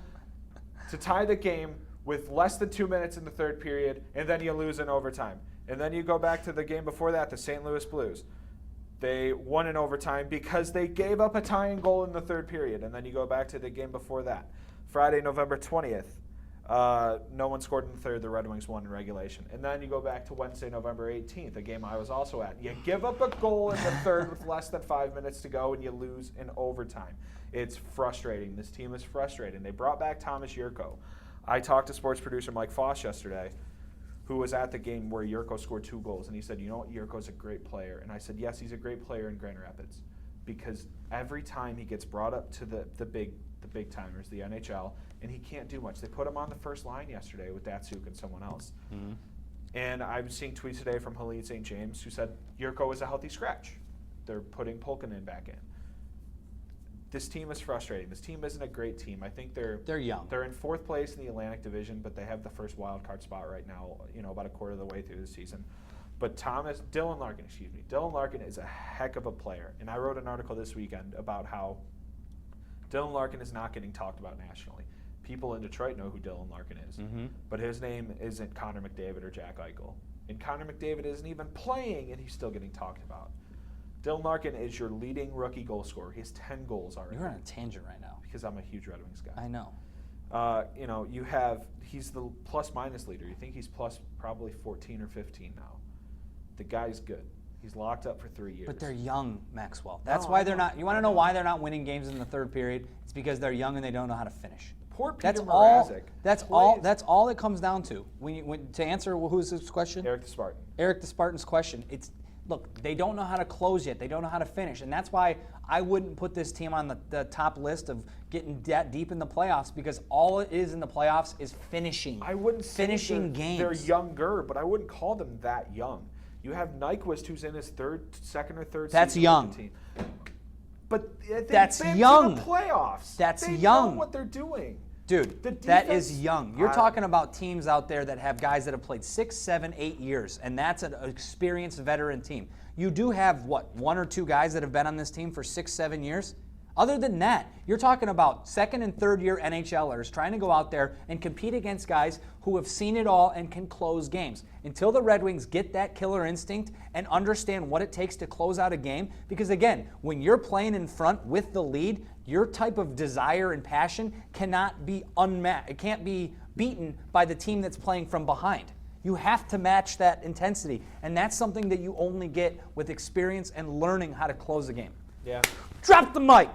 to tie the game with less than 2 minutes in the third period, and then you lose in overtime. And then you go back to the game before that, the St. Louis Blues. They won in overtime because they gave up a tying goal in the third period. And then you go back to the game before that. Friday, November 20th. No one scored in the third. The Red Wings won in regulation. And then you go back to Wednesday, November 18th, a game I was also at. You give up a goal in the third with less than 5 minutes to go, and you lose in overtime. It's frustrating. This team is frustrating. They brought back Thomas Yurko. I talked to sports producer Mike Foss yesterday, who was at the game where Yurko scored 2 goals, and he said, you know what, Yurko's a great player. And I said, yes, he's a great player in Grand Rapids because every time he gets brought up to the big timers, the NHL, and he can't do much. They put him on the first line yesterday with Datsuk and someone else. Mm-hmm. And I was seeing tweets today from Halid St. James who said Yurko is a healthy scratch. They're putting Polkanen back in. This team is frustrating. This team isn't a great team. I think they're young. They're in 4th place in the Atlantic Division, but they have the first wild card spot right now, about a quarter of the way through the season. But Dylan Larkin is a heck of a player. And I wrote an article this weekend about how Dylan Larkin is not getting talked about nationally. People in Detroit know who Dylan Larkin is, but his name isn't Connor McDavid or Jack Eichel. And Connor McDavid isn't even playing, and he's still getting talked about. Dylan Larkin is your leading rookie goal scorer. He has 10 goals already. You're on a tangent right now. Because I'm a huge Red Wings guy. I know. He's the plus-minus leader. You think he's plus probably 14 or 15 now. The guy's good. He's locked up for 3 years. But they're young, Maxwell. That's why they're not. You want to know why they're not winning games in the third period? It's because they're young and they don't know how to finish. Poor Peter Mrazek. That's all it comes down to. To answer who's this question? Eric the Spartan. Eric the Spartan's question. Look, they don't know how to close yet. They don't know how to finish, and that's why I wouldn't put this team on the top list of getting deep in the playoffs because all it is in the playoffs is finishing. I wouldn't say finishing games. They're younger, but I wouldn't call them that young. You have Nyquist, who's in his second or third That's season young. with the team. But That's they've been young. to the playoffs. That's they young. know what they're doing. Dude, that is young. You're talking about teams out there that have guys that have played 6, 7, 8 years, and that's an experienced veteran team. You do have, what, 1 or 2 guys that have been on this team for 6, 7 years? Other than that, you're talking about second and third year NHLers trying to go out there and compete against guys who have seen it all and can close games. Until the Red Wings get that killer instinct and understand what it takes to close out a game, because again, when you're playing in front with the lead, your type of desire and passion cannot be unmatched. It can't be beaten by the team that's playing from behind. You have to match that intensity, and that's something that you only get with experience and learning how to close a game. Yeah. Drop the mic.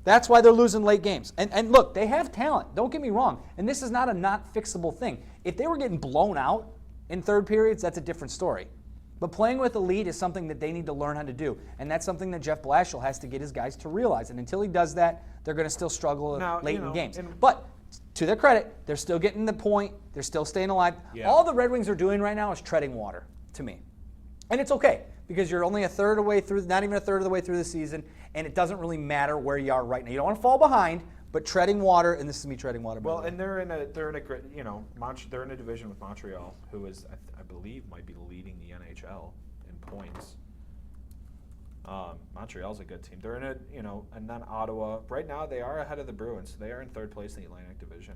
That's why they're losing late games. And look, they have talent. Don't get me wrong. And this is not a not fixable thing. If they were getting blown out in third periods, that's a different story. But playing with the lead is something that they need to learn how to do. And that's something that Jeff Blashill has to get his guys to realize. And until he does that, they're going to still struggle late in games. But to their credit, they're still getting the point. They're still staying alive. Yeah. All the Red Wings are doing right now is treading water, to me. And it's okay, because you're only a third of the way through, not even a third of the way through the season, and it doesn't really matter where you are right now. You don't want to fall behind, but treading water, and this is me treading water. Well, and they're in a they're in a division with Montreal, who is I believe might be leading the NHL in points. Montreal's a good team. They're in a and then Ottawa. Right now they are ahead of the Bruins. So they are in third place in the Atlantic Division.